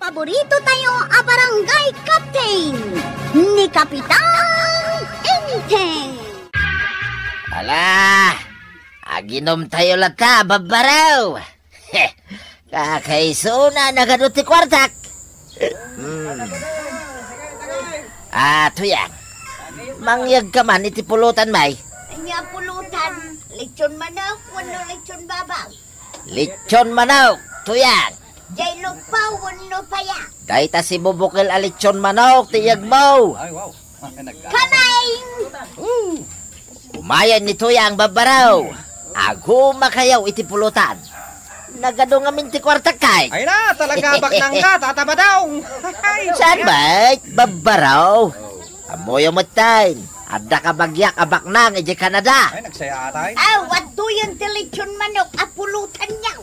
Paborito tayo a barangay captain ni Kapitan Enteng. Ala, aginom tayo lata, babaraw. Kakaisuna na ganun ti kwartak. Tuyang, mangyag ka man iti pulutan, may. Anya pulutan, lechon manok, wano lechon babaw. Lechon manok, tuyang. Jay lupaw, wano paya. Dahita si bubukil a lechon manok, tiyag mo. Ay, wow. Kanaing! Umayan ni tuyang, babaraw. Aguma kayaw iti pulutan. Nagado nga min ti kwartak kay. Ay na, talaga baknang ka, tatabadaw. Saan ba? Babaraw. Amoy amatay. Adda ka bagyak abak nang iji Canada. Ay, nagsaya atay. Wato yung lechon manok, apulutan niya.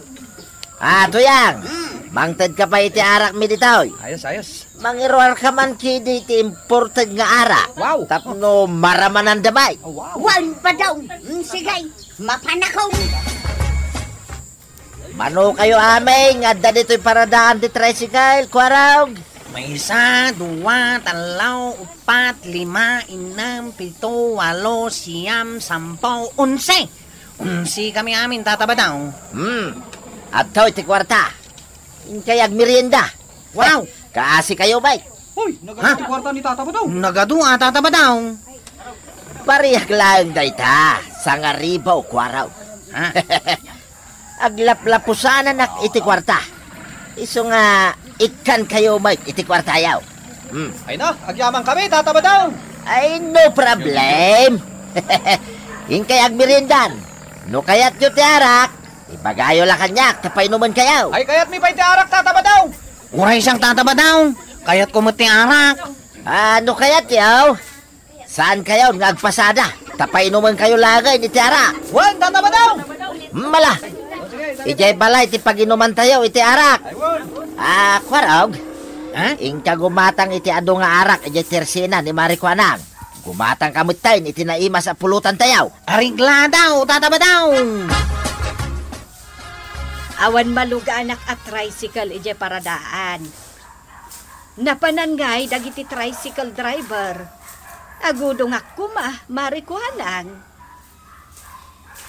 Tuyang. Mangtad ka pa iti arak mi ditoy. Ayos, ayos. Mangiruar ka man kidi iti imported nga arak. Wow. Tapno maramanan damay. Oh, wow. Wan pa daw. Sigay, mapanakaw. Mano kayo aming, adda dito'y paradaan di tricycle, kwarog. May 1, 2, 3, 4, 5, 6, 7, 8, 9, 10, 11. 11 kami amin tatabadaw. At to'y ti kwarta. Kayag merienda. Wow! Kaasi kayo bay. Hoy, nagkakati kwarta ni tatabadaw. Nagadu tatabadaw. Pariyak lang dayta. Sangaribaw, kwaraw. Ha? Aglaplapusanan nak iti kwarta. Iso nga, ikan kayo may iti kwarta yaw. Ay na, agyaman kami, tatabadaw. Ay, no problem. Kayag meriendan. No kayat yu ti arak. Ibagayo la kanyak, tapay naman kayaw. Ay, kaya't may pa'y tiarak, tatabadaw. Uray siyang tatabadaw. Kaya't kumati arak. Ano kayat yaw? Saan kayaw ngagpasada? Tapay naman kayo lagay ni ti arak. Wan, tatabadaw. Mala. Ijay balay ti paginuman tayo iti arak. Kwarog. Ha? Ingka gumatang iti ado nga arak ijay tersina ni Marikwanang. Gumatang kamutain iti naimas sa pulutan tayaw. Arigla daw, tatabadaw. Awan maluga anak at tricycle ije paradaan. Napanangay dagiti tricycle driver. Agudong ako marikuanang.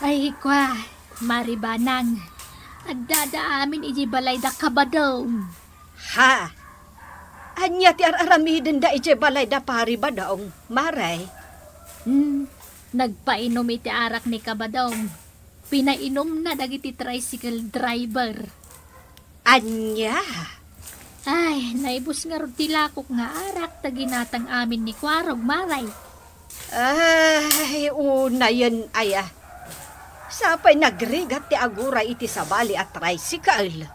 Ay, kwa, maribanang. Agdadaamin iji balay da kabadaw. Ha? Anya ti aramiden da ije balay da pari badaong, maray. Nagpainom iti arak ni kabadaw. Pinainom na dagiti tricycle driver. Anya? Ay, naibus nga rod tilakok nga arak taginatang amin ni Kwarog, maray. Ay, una yan aya. Sapay nagrigat ti agura iti sabali at tricycle.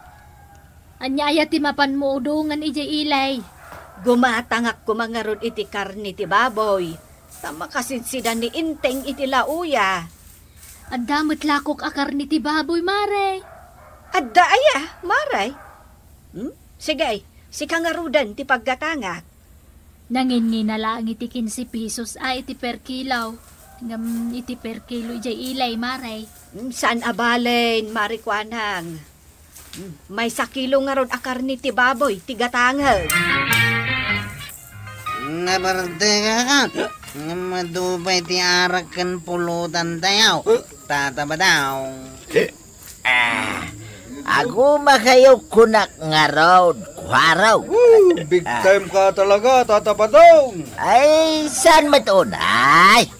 Anya ti mapan mo udungan ije ilay. Gumatangak ko mga rod iti karni ti baboy. Tama kasinsida ni Inteng iti lauya. Adamot lakok akar ni ti baboy, maray. Adda aya, maray. Sige, si kangarudan ti paggatangak. Nangingi na lang iti 15 pesos ay iti per kilaw. Ngam iti per kilo ijay ilay, maray. Saan abalen, marikwanang? May 1 kilo nga rod akar ni ti baboy, ti gatangag. Nabarte ka. Madupay ti arak kan pulutan tayaw. Tatabadaw. Aguma kayo kunak nga road, kwaraw. Big time ka talaga, tatabadaw. Ay, saan matunay?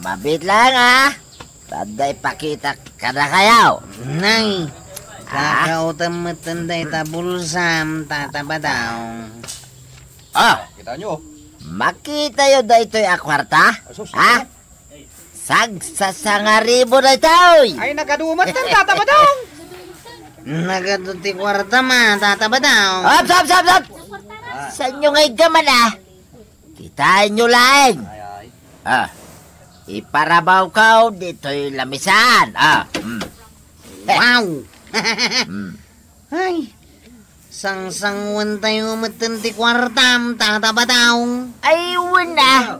Mabit lang Taday pakita ka na kayaw. Nay, kakautam matanday tabulsam, tatabadaw. Kita nyo. Makita yun da ito'y akwarta? Asus, Sagsasangaribo na ito'y. Ay, nagadumat ng tatabadaw. Nagaduti kwarta ma, tatabadaw. Hop! Saan nyo ngay gaman Kitain nyo lang. Iparabaw ka dito'y lamisan. Wow! Ay, sang-sangwan tayo matanti kwartam, tatabadaw. Ay, wala.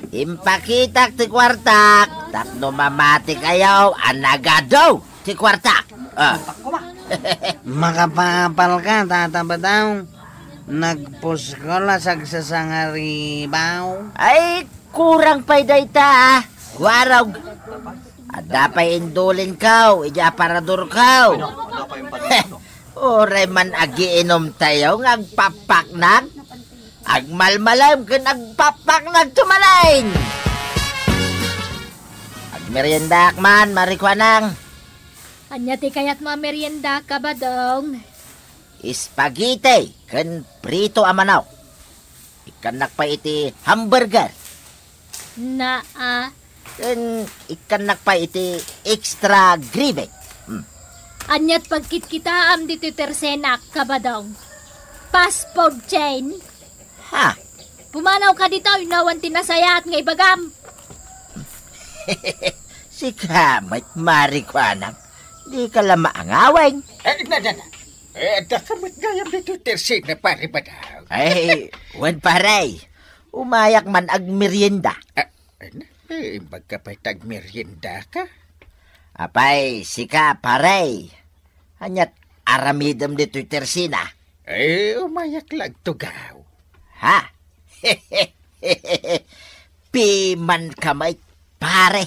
Impakitak ti kwartak. Tapno mamati kayo, anagado ti kwartak. Makapapal ka, Tata Badong. Nagpuskola sagsasangaribaw. Ay, kurang pa'y dayta, Waraw. At dapay indulin kaw, ija parador kaw. Ore man agiinom tayo, ngagpapaknag. Agmalmalam ka nagpapaknag tumalain. Agmeriendak man, marikwanang. Anya ti kayat mga merienda ka ba dong? Spaghetti, kan prito amanaw. Ikanak pa iti hamburger. Na Kan ikanak pa iti extra gravy. anyat pagkit kita am dito tersenak ka ba dong? Fast food chain? Ha? Pumanaw ka dito, inawan tinasayat nga ibagam. Si kamay, marikwanang. Di ka lang maangawin. Dakamit gayam dito tersig na pare ba daw? Ay, wan paray. Umayak man ag merienda. Magkapay merienda ka? Apay, sika paray. Hanyat aramidam dito tersina. Umayak lang tugaw. Ha? Piman kamay, pare.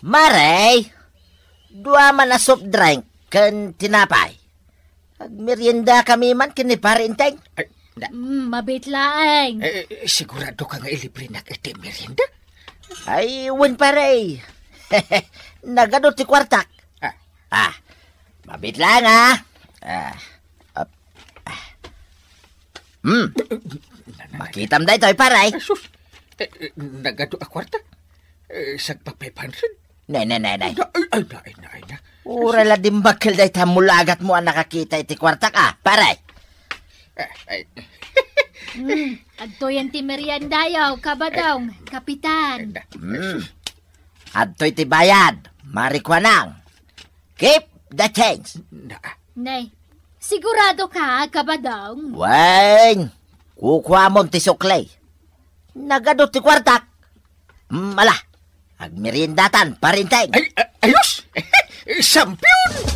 Maray. Dua man na soft drink kan tinapay. Ag merienda kami man kini pare inteng. Mabit laeng. Sigurado ka nga ilibre na iti merienda? Ay, wan paray. Nagadot ti kwartak. Mabit lang Makitam da ito, paray. Nagado a kwarta? Sagpa 500? Nay. Ay. Ura la dimbakil da ito mulagat mo ang nakakita iti kwartak paray. Agtoyan ti merienda yaw, ka ba dong, kapitan? Adto'y ti bayad, marikwanang. Keep the change. Nay, sigurado ka ba dong? Weng, kukuha mo ti suklay. Nagadot ti kwartak. Mala, agmerindatan, parinteng. Ayos! Sampyon!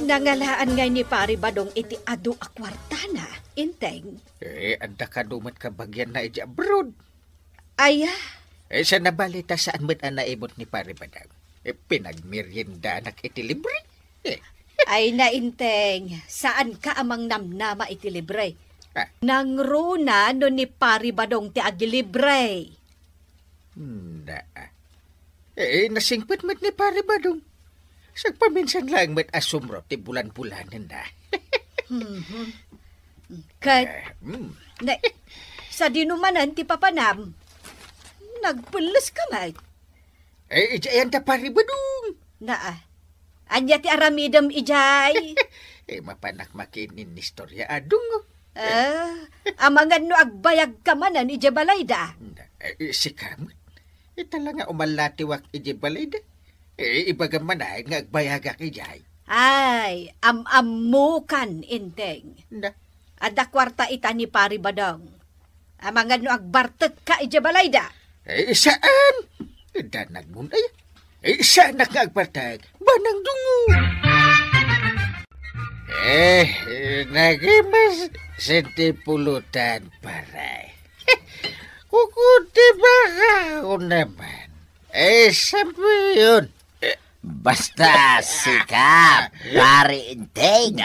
Nangalaan nga ni Pari Badong iti adu a kwartana, inteng. Anda ka dumat ka bagyan na iti abroad. Aya, Sa nabalita saan mo't naimot ni Pare Badang. Pinagmerienda anak iti libre. ay nainteng, saan ka amang namnama iti libre? Nangruna no ni Pari Badong ti agilibre. Nasingpit mo't ni Pare Badong. Sagpaminsan lang mo't asumro ti bulan-bulanan na. Kat, sa dinumanan ti papanam, nagpulos ka may. Ijayan ta Pare Badong. Anya ti aramidam ijay. Mapanak makinin ni istorya adong. Amangan no agbayag ka manan ija balayda. Si kamot. Ita lang nga umalatiwak ija balayda. Ibaga man ay nga agbayag ak ijay. Ay, amamukan inteng. Ada kwarta ita ni Pari Badong. Amangan no agbartek ka ija balayda. Saan? Danag mo na yan. Saan nakagbartag? Banang dungo. Nagimas sentipulutan paray. Kukunti ba ako naman? Sabi yun. Basta sikap, pare inteng.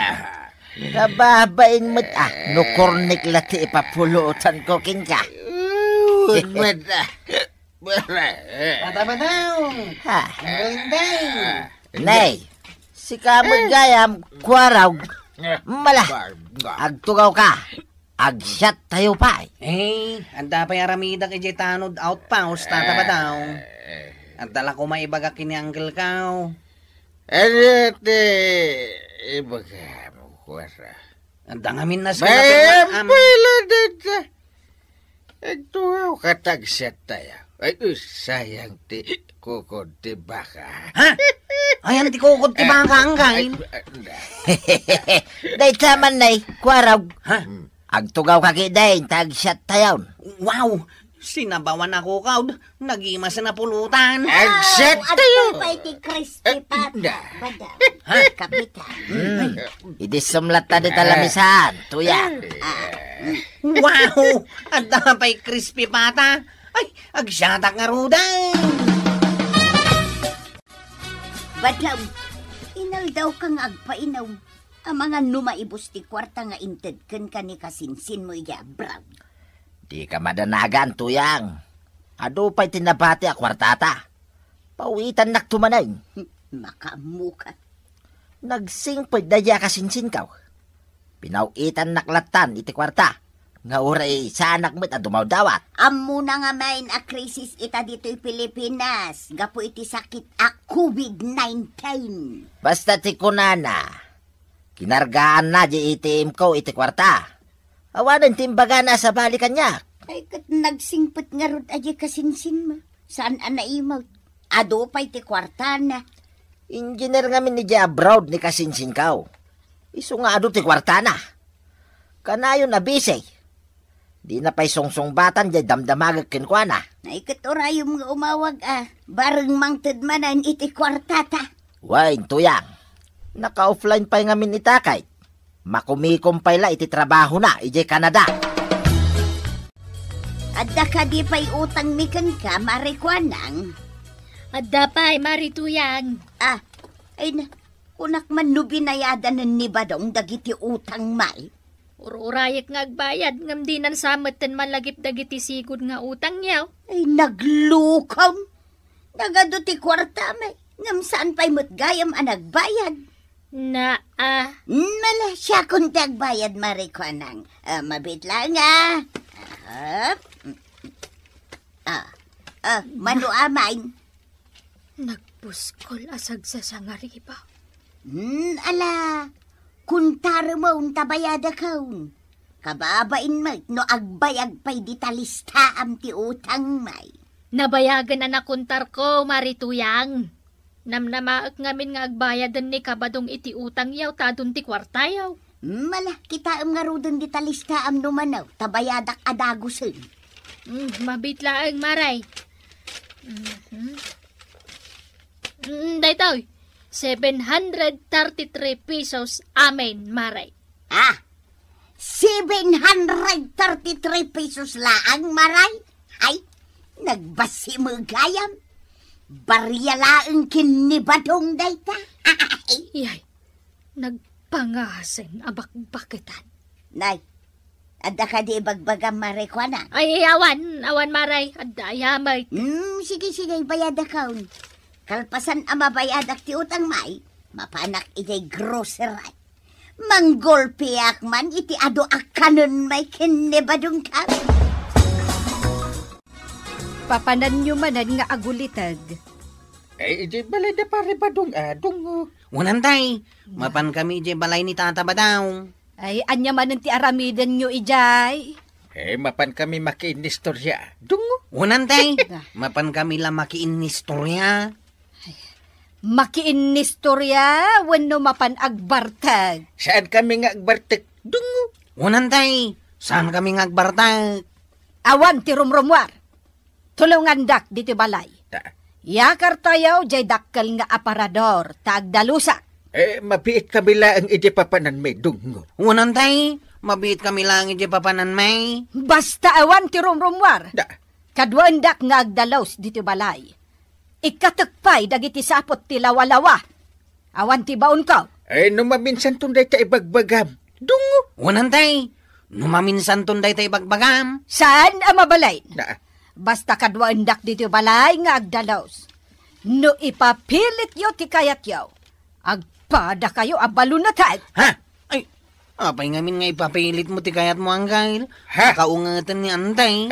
Kababain mo't nukornik lati ipapulutan ko king ka. Tata Badong. Merinday. Nay, si kamot gayam, kwaraw. Mala, agtugaw ka. Agsyat tayo pa. Anda pa'y aramidak ijay tanod outpost, Tata Badong. Anda ko maibaga kini Uncle Kaw. Ibaga mo, kwara. Anda ngamin na sa Pila dito. Agtugaw katagsat tayo. Ay, sayang ti kukod ti baka. Ha? Ayan ti kukod ti baka anggain. Day taman nay, kwaraw. Ha? Agtugaw ka kidain, tagsyat tayo. Wow! Sinabawan ako kaud, nagima sa napulutan. Exacto! Ato pa iti crispy pata. na. Badaw. Kapitan. Idisumlat ta di talamisan, tuyang. Wow! Adda pa'y crispy pata. Ay, agsyatak nga rudan. Badaw. Inaldaw kang agpainaw. Ang mga numaibos ti kwarta nga inted ken ka ni kasinsin mo iya, Brown. Di ka madanagan, tuyang. Ado pa'y tinabati a kwartata. Pawitan nak tumanay. Makamuka. Nagsingpad daya kasinsin kaw. Pinawitan naklatan iti kwarta. Nga uray sa anak mo't adumaw dawat. Amo na nga main a krisis ita dito'y Pilipinas. Gapo iti sakit a COVID-19. Basta ti kunana. Kinargaan na di itim ko iti kwarta. Awanan timbaga na sa balikan niya. Ay kat nagsingpet nga rod aja kasinsin mo. Saan anaimaw? Ado pa iti kwarta na. Engineer nga min ni di abroad ni kasinsin kaw. Iso nga ado ti kwarta na. Kanayon na bisay. Di na pa'y songsong-batan di damdamagag kinkwana. Ay kat orayom nga umawag bareng mangted manan iti kwarta ta. Wain tuyang. Naka-offline pa'y nga min itakay. Makumikom pa'y la iti trabaho na iti Canada. Adda ka di pa'y utang mikan ka marikwanang. Adda pa'y marituyang. Ay na, kunak man no binayadan ni Badong dagiti utang may. Ururayak nga agbayad, ngam di nan sameten malagip dagiti sigod nga utang yaw. Ay naglukom. Nagado ti kwarta may. Ngam saan pa'y matgayam ang nagbayad. Mala siya kung tagbayad marikwanang. Mabit lang mano amain. Nagpuskol asag sa sangariba. Ala, kuntaro mo tabayada kaun. Kababain mo, no agbayag pa'y ditalista am ti utang may. Nabayagan na nakuntar ko, marituyang. Namnamaak ngamin nga agbayadan ni kabadong iti utang yaw tadun ti kwartayaw. Mala, kita am nga rudon ditalista am numanaw, tabayadak adagusin. Mabitlaang maray. Daytoy, 733 pesos amen, maray. 733 pesos laang, maray? Ay, nagbasi mo gayam. Barya laang kinibadong dayta. Iyay, nagpangasin abakbakitan. Nay, adda ka di bagbagam marikwana. Ay, awan maray, adda yamay. Sige, bayada kaun. Kalpasan ang mabayadak ti utang may, mapanak iti grocery. Manggolpiak man iti ado akanon may kinibadong ka. Papanan nyo manan nga agulitag. Di balay da pare Badong adong. Wanantay, mapan kami di balay ni Tata Badaw. Ay, anya manan ti aramidan nyo ijay. Mapan kami makiinistorya. Dungo. Wanantay, mapan kami lang makiinistorya. Makiinistorya, wano mapan agbartag. Saan kami nga agbartek? Dungo. Wanantay, saan kami ngagbartag? Awan ti rumrumwar. Tulungan dak dito balay. Yakar tayo jay dakkel nga aparador, tagdalusa. Mabiit kabila ang iti papanan may dungo. Wanantay, mabiit kami lang iti papanan may. Basta awan ti rumrumwar. Kaduan dak nga agdalaws dito balay. Ikatakpay dagiti sapot ti lawalawa. Awan ti baon ka. Numaminsan tunday ta ibagbagam. Dungo. Wanantay, numaminsan tunday tayo bagbagam. Saan ang mabalay? Basta kaduan dak dito balay nga agdalaws. No ipapilit yo ti kayat yaw. Agpada kayo abalunatag. Ha? Ay, apay ngamin nga ipapilit mo ti kayat mo anggail. Kaungatan ni Antay.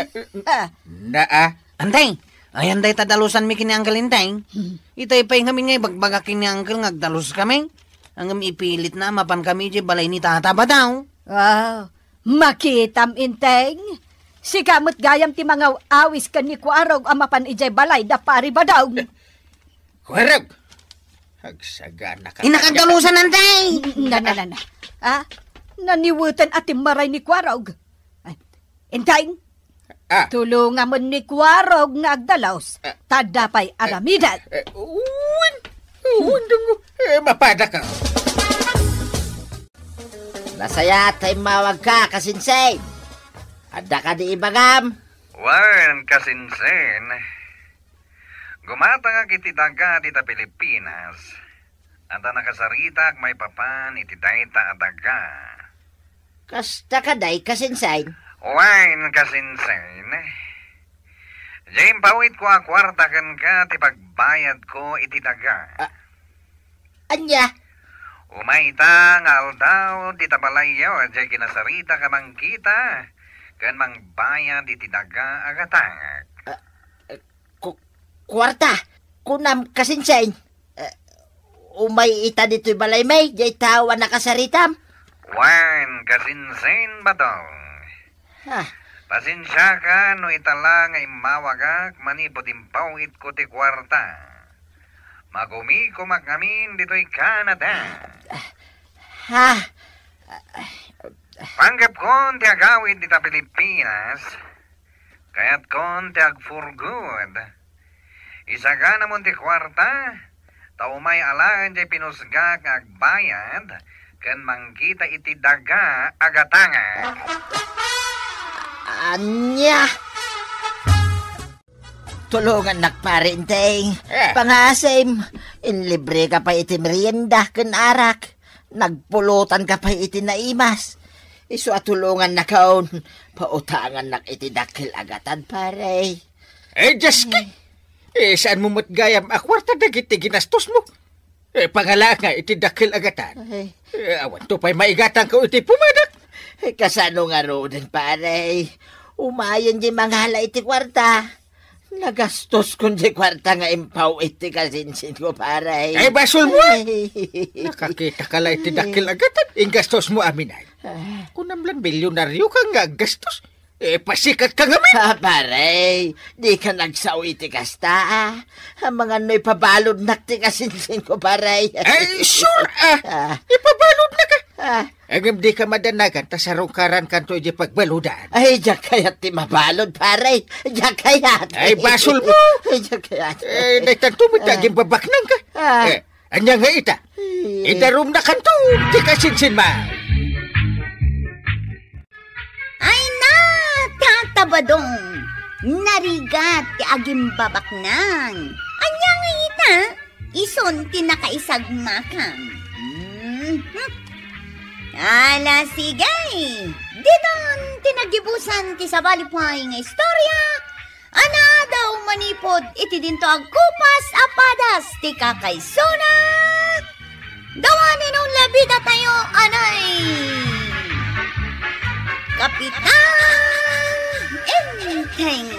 Antay, ay anday tadalusan mi kini Uncle Intay. Itay pay ngamin nga ibagbagakin ni Uncle ngagdalus kami. Ang ipilit na mapan kami di balay ni Tata Badaw. Makitam Intay. Si kamot gayam ti mga awis kan ni Kuarog ang mapan ijay balay da pari Badaw. Kuarog! Hagsagana ka. Inakagdalusan Antay! Naniwutan at maray ni Kuarog. Intay, Tulungan mo ni Kwarog nga agdalaos. Tadapay aramidan. Dungo. Mapada ka. Nasaya tay mawag ka, Kasinsay. Ada ka di ibagam. Wan, Kasinsen. Gumata nga kiti daga dita Pilipinas. Anta nakasarita may papan iti dayta adaga. Kasta ka day, Kasinsay. Wan, Kasinsen. Jay pawit ko akwarta kan ka ti pagbayad ko iti daga. Anya? Umaita nga aldaw di tabalayaw jay kinasarita ka mang kita kan mang bayad iti daga agatangak. Kwarta, kunam Kasinsay. Umay ita dito'y balay may, jay tawa nakasaritam. Wan, Kasinsen badong. Pasensya ka no itala nga imawagak manipot impawit ko ti kwarta. Magumi ko magamin dito'y Canada. Panggap kon ti agawid dita Pilipinas. Kaya't kon ti agfurgod. Isa ka namon ti kwarta. Taumay alaan di pinusga nga agbayad. Kan mangkita iti daga agatanga. Anya? Tulungan nakparinteng. Pangasim, inlibre ka pa iti merienda ken arak. Nagpulutan ka pa iti naimas. Isu atulungan na kaon. Pautangan nak iti dakil agatan pare. Diyos ka. Saan mo matgayam akwarta dagiti ginastos mo? Pangala nga iti dakil agatan. Awan to pa'y maigatan ka iti pumadak. Kasano nga roden pare. Umayon di manghala iti kwarta. Nagastos kung di kwarta nga impaw iti Kasinsin ko, pare. Basol mo! Nakakita ka lang iti dakil agatan. Ingastos mo aminay. Kung namlan milyonaryo ka nga gastos, pasikat ka nga min. Pare, di ka nagsaw iti kasta. Ang mga no'y pabalod na ti Kasinsin ko, pare. Sure! Ipabalod na ka. Agam di ka madanagan, tasarungkaran kanto iti pagbaludan. Diyak kayat ti mabalod, pare. Diyak kayat. Basol mo. Diyak kayat. Nagtanto mo taging babaknang ka. Anya nga ita. Idarum na kanto, ti Kasinsin ma. Ay na, tatabadong. Narigat ti agim babaknang. Anya nga ita, ison ti nakaisagmakam. Ala sigay, diton tinagibusan ti sabalipay nga istorya, ana daw manipod iti dinto agkupas apadas ti kakaysona. Dawanin ang labida tayo, anay. Kapitan Enteng.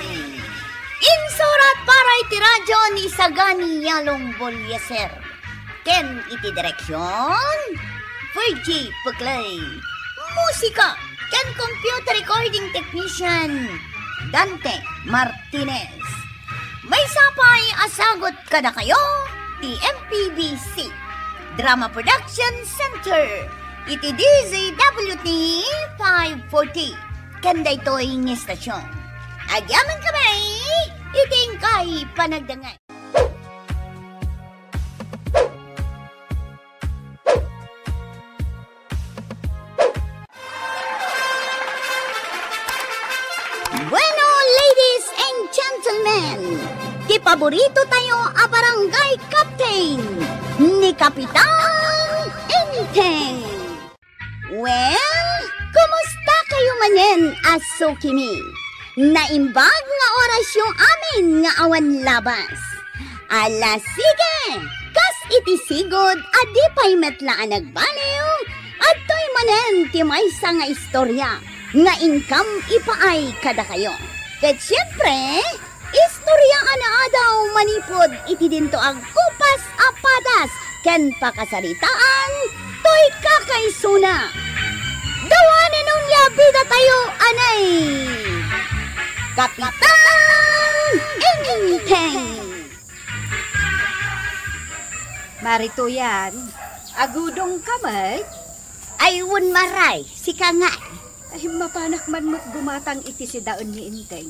Insurat para iti radyo ni Sagani Yalong Bolyaser. Ken iti direksyon Fergie Paglay. Musika ken computer recording technician Dante Martinez. May sapay asagot kada kayo ti MPBC Drama Production Center iti DZWT 540 kanda ito'y ng estasyon. Agyaman kamay iting kay panagdangan. Bueno, ladies and gentlemen, ti paborito tayo a barangay captain ni Kapitan Enteng. Well, kumusta kayo manen, aso kimi? Naimbag nga oras yung amin nga awan labas. Ala sige, kas iti sigod adi pa'y metlaan nagbaliw at to'y manen ti maysa nga istorya nga income ipaay kada kayo. Ket siyempre, istorya ana daw manipod iti dinto ang kupas apadas ken pakasaritaan to'y kakaysuna. Dawanan ng labida tayo, anay! Kapitan Enteng! Marito yan, agudong kamay. Ayun maray, si Kangay. Ay mapanak man mo't gumatang iti sidaon ni Inteng.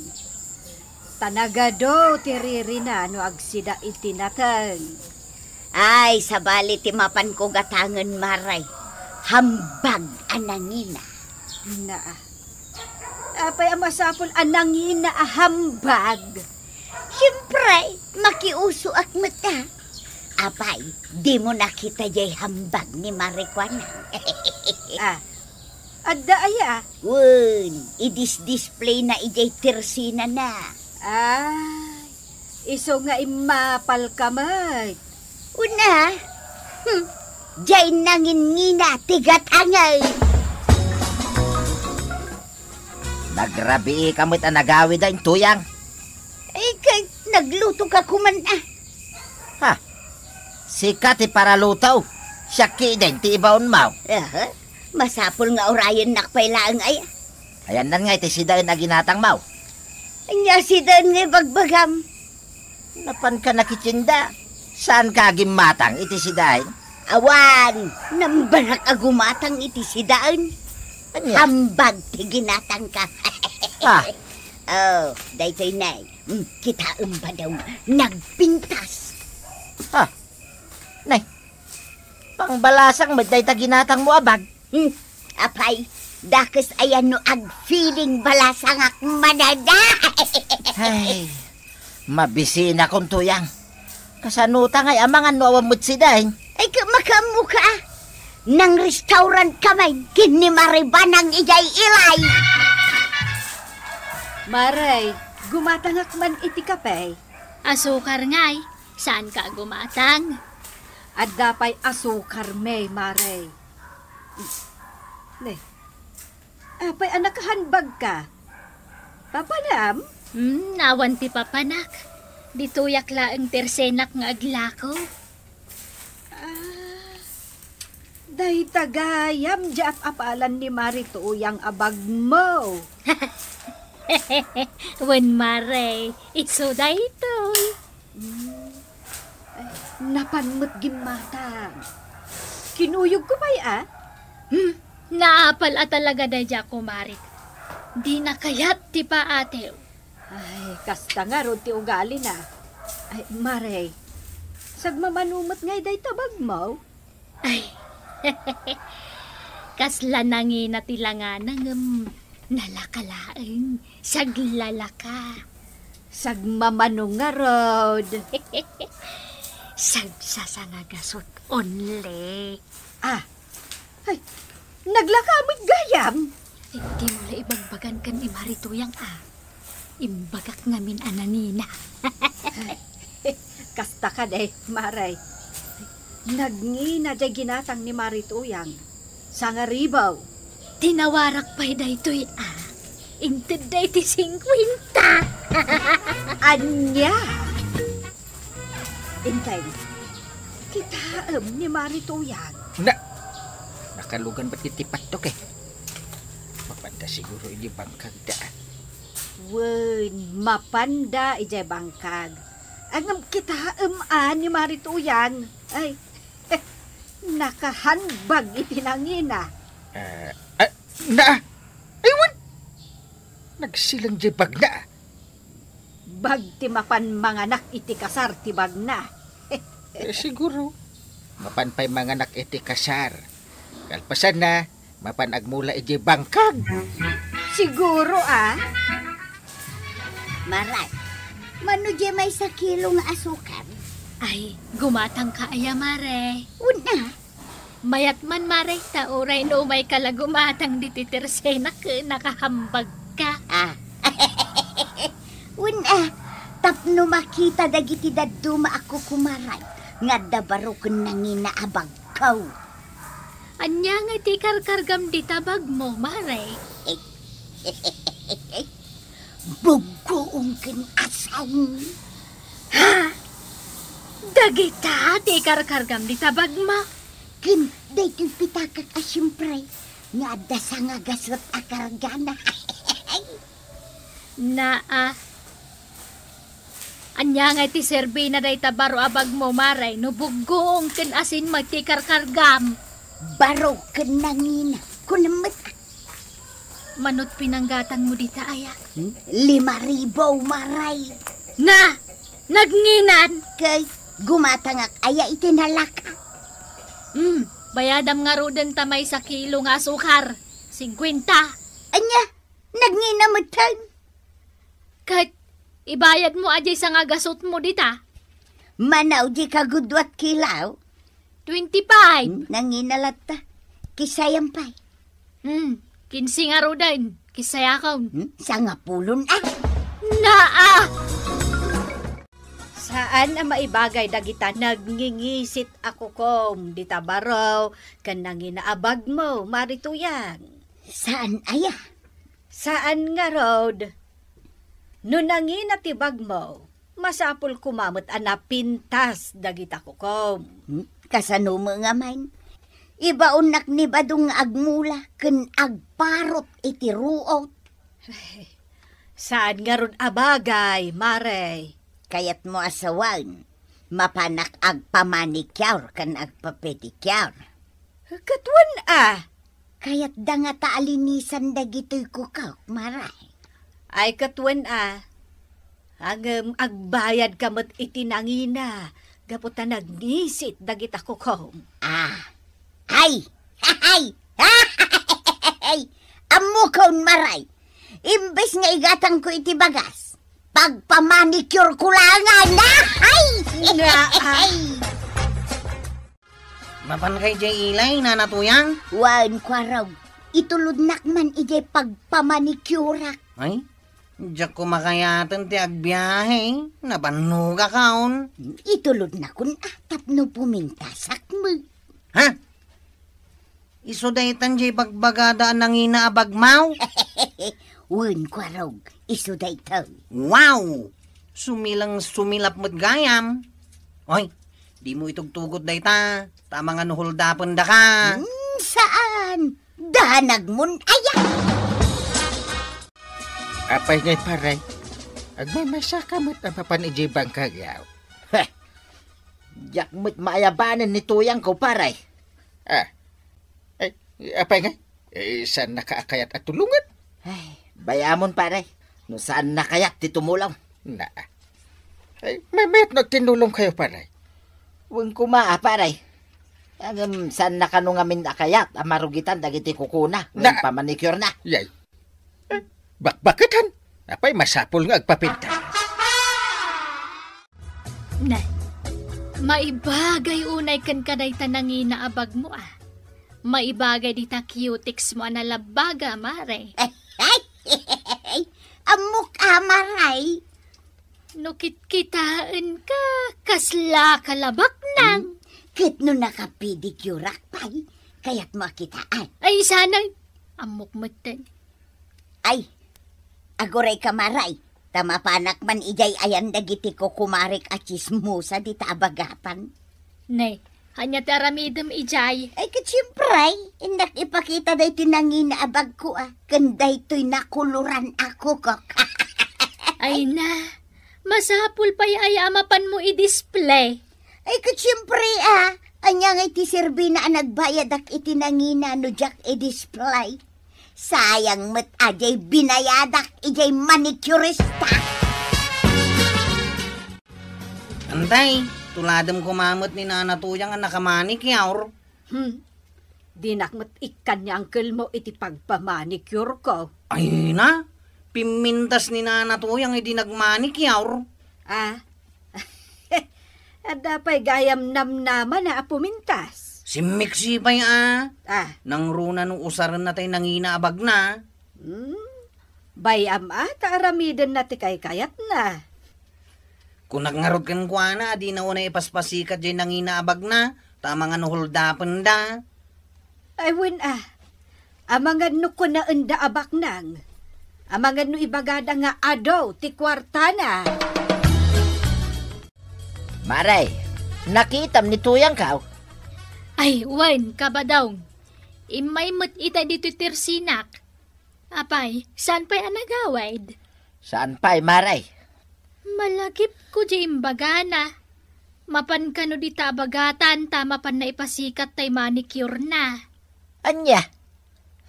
Tanagado tiriri na no agsida iti natang. Ay, sabali ti mapan ko gatangan maray. Hambag anangina. Naa. Apay amasapol anangina ahambag. Siyempre, makiuso ak mata. Apay, di mo nakita jay hambag ni Marikwana. Adda aya. Wun, i-display na ijay tersina na. Ay, iso nga imapal kamay. Una, jay nangin-ngina tigatangay. Nagrabi kamit ang nagawi da yung tuyang. Ay, kay nagluto ka kuman ah. Ha? Sikat para lutaw. Syaki din ti ibaon mau. Masapol nga orayan nakpailaang ay. Ayan nan nga iti sidain na ginatang mau. Anya sidan nga bagbagam. Napan ka nakitsinda. Saan ka gimatang iti sidain? Awan, nambarak agumatang iti sidaan. Anya? Hambag ti ginatang ka. Ha? Oh, daytoy nay. Kita ba daw nagpintas. Ha? Nay, pangbalasang maday ta ginatang mo abag. Apay, dakes ayan no ag feeling balasang ak manada. Ay, mabisina kong tuyang. Kasanuta ngay amangan no awamot sidain. Ay, makamuka. Nang restaurant kamay, kinimaribanang ijay ilay. Maray, gumatangak man iti kapay. Asukar ngay. Saan ka gumatang? Adda pa'y asukar may, Maray. Ne, apay anak hanbag ka. Papanam? Nawan ti papanak. Dituyak laeng tersenak nga aglako. Day tagayam jaap apalan ni Marito yang abag mo. Wen Maray, iso da ito. Napanmot gimatang. Kinuyog ko pa'y Naapal at talaga da dya kumarit. Di na kayat ti pa atew. Ay, kasta nga ron ti ugali na. Ay, Maray, sagmamanumot ngay day tabag mo. Ay, kasla nangi na tilanganang nalakalaeng saglalaka. Sagmamanong nga rod. Sagsasangagasot only. Ay, naglakamot gayam. Di mo la ibagbagan kan ni Marituyang Imbagak ngamin ananina. Kasta ka day, Maray. Nagngina day ginatang ni Marituyang. Sa nga ribaw. Tinawarak pa'y da ito'y Inted da iti 50. Anya! Intay, kitaam ni Marituyang. Nakalugan ba't itipat to kay? Mapanda siguro ini bangkag da. Wen, mapanda ijay bangkag. Ang kitaam ni Marituyang. Ay, nakahanbag itinangina. Aywan! Nagsilang jibag na. Bag ti mapan manganak iti kasar ti bag na. Siguro. Mapan pa'y manganak iti kasar. Kalpasan na, mapan agmula iti bangkag. Siguro Maray, mano di may sa kilo nga asukar? Ay, gumatang ka aya, Mare. Una, Mayat man, Mare, tauray no may kalagumatang dititersenak nakahambag ka. Una, tapno makita dagiti daduma ako kumaray. Nga dabaro kun nanginaabag kaw. Anya nga ti karkargam di tabag mo, Mare. Bugoong kinasang. Ha? Dagita ti karkargam di tabag mo. Kin, daytoy pitakak siyempre. Nga dasa nga gasot akargana. Anya nga ti serbi na day tabaro abag mo, Mare. No bugoong kin asin magti karkargam. Baro kin nangina. Kunamat. Manot pinanggatan mo dita, aya. 5,000, maray. Na! Nagnginan! Kay gumatangak aya itinalaka. Bayadam nga roden tamay sa kilo nga asukar. 50. Anya, nagnginamatan. Kahit ibayad mo ajay sa nga gasot mo dita. Manaw di kagudwat kilaw. 25. Nanginalata. Kisayampay. 15 nga roden. Kisayakaw. Sangapulon Naa! Saan ang maibagay dagita nagngingisit ako kom dita baraw kan nanginaabag mo marituyang. Saan aya? Saan nga rod? No nanginatibag mo, masapul kumamot pintas dagita ko kom. Kasano mo nga man? Ibaonak ni badong agmula ken agparot iti ruot. Saan nga rod abagay, mare? Kayat mo asawan, mapanak agpamanicure kan agpapedicure. Katwan Kayat da nga taalinisan dagito'y kukaw, maray. Ay katwan ang agbayad kamot itinangina, gaputa nagnisit dagita ko kom. Ay! Amukaw maray! Imbes nga igatang ko iti bagas, pagpamanicure ko langan na! Ay! Mapan kay jay ilay, nanatuyang? Wan kwa raw, ituludnak man ijay pagpamanicure. Ay, diyak ko makayatan ti agbiyahe. Napanuga kaon. Itulod na kun tapno pumintasak mo. Ha? Iso daytan jay pagbagadaan ng inaabag mau? Wan kwa raw, iso daytaw. Wow! Sumilap mo't gayam. Oy, di mo itugtugot dayta. Tama nga nuhuldapan da ka. Saan? Danag mun aya. Apay ngay paray. Agmamasaka mo't ang papanijibang kagaw. Yak mo't maayabanan ni tuyang ko, paray. Apay ngay? Saan nakaakayat at tulungan? Bayamon, paray. No saan nakayat ti tumulaw. Mamayat nagtinulong kayo, paray. Huwag kumaa, paray. Saan nakanungamin akayat, amarugitan dagiti kukuna. Ngayon pamanicure na. Yay. Bakbakitan. Apay masapol nga agpapinta. Nay, maibagay unay kan kaday tanangi na abag mo Maibagay di ta cutics mo na labaga, mare. Amok maray. Nukit-kitaan ka, kasla kalabak nang. Kit no nakapedicure pay, kaya't makitaan. Ay, sanay. Amok mo din. Ay, agoray kamaray. Tamapanak man ijay ayan dagiti ko kumarik at chismosa di taabagapan. Nay, hanya taramidam ijay. Ay katsiyempre, indak ipakita day tinangin na abag ko Kanday to'y nakuluran ako kok. Ay na, masapul pa'y ayamapan mo i-display. Ay katsiyempre anya nga iti serbi na nagbayad ak itinangina no jak i-display. Sayang met ajay binayadak ijay manicurista. Antay, tuladam kumamot ni nanatuyang ang nakamanicure. Dinakmat ikan niya angkel mo iti pagpamanicure ko. Ay na, pimintas ni nanatuyang hindi nagmanicure. Adapay gayam namnaman na apumintas. Si Mixi pa'y nang runa nung usaran na tayo nanginaabag na. Bayam taaramidan na ti kay-kayat na. Kung nagngarod kan kwa na, di na una ipaspasikat dyan nanginaabag na. Tama nga nuhuldapan da. Ay win amangad no ko na enda abak nang. Amangad no ibagada nga adaw ti kwarta na. Maray, nakitam ni tuyang ka. Ay, wan, kabadaw. Imay mo't ita dito tirsinak. Apay, saan pa'y anagawad? Saan pa'y, maray? Malagip ko di imbagana. Mapan ka no di tabagatan, tama pan na ipasikat tay manicure na. Anya,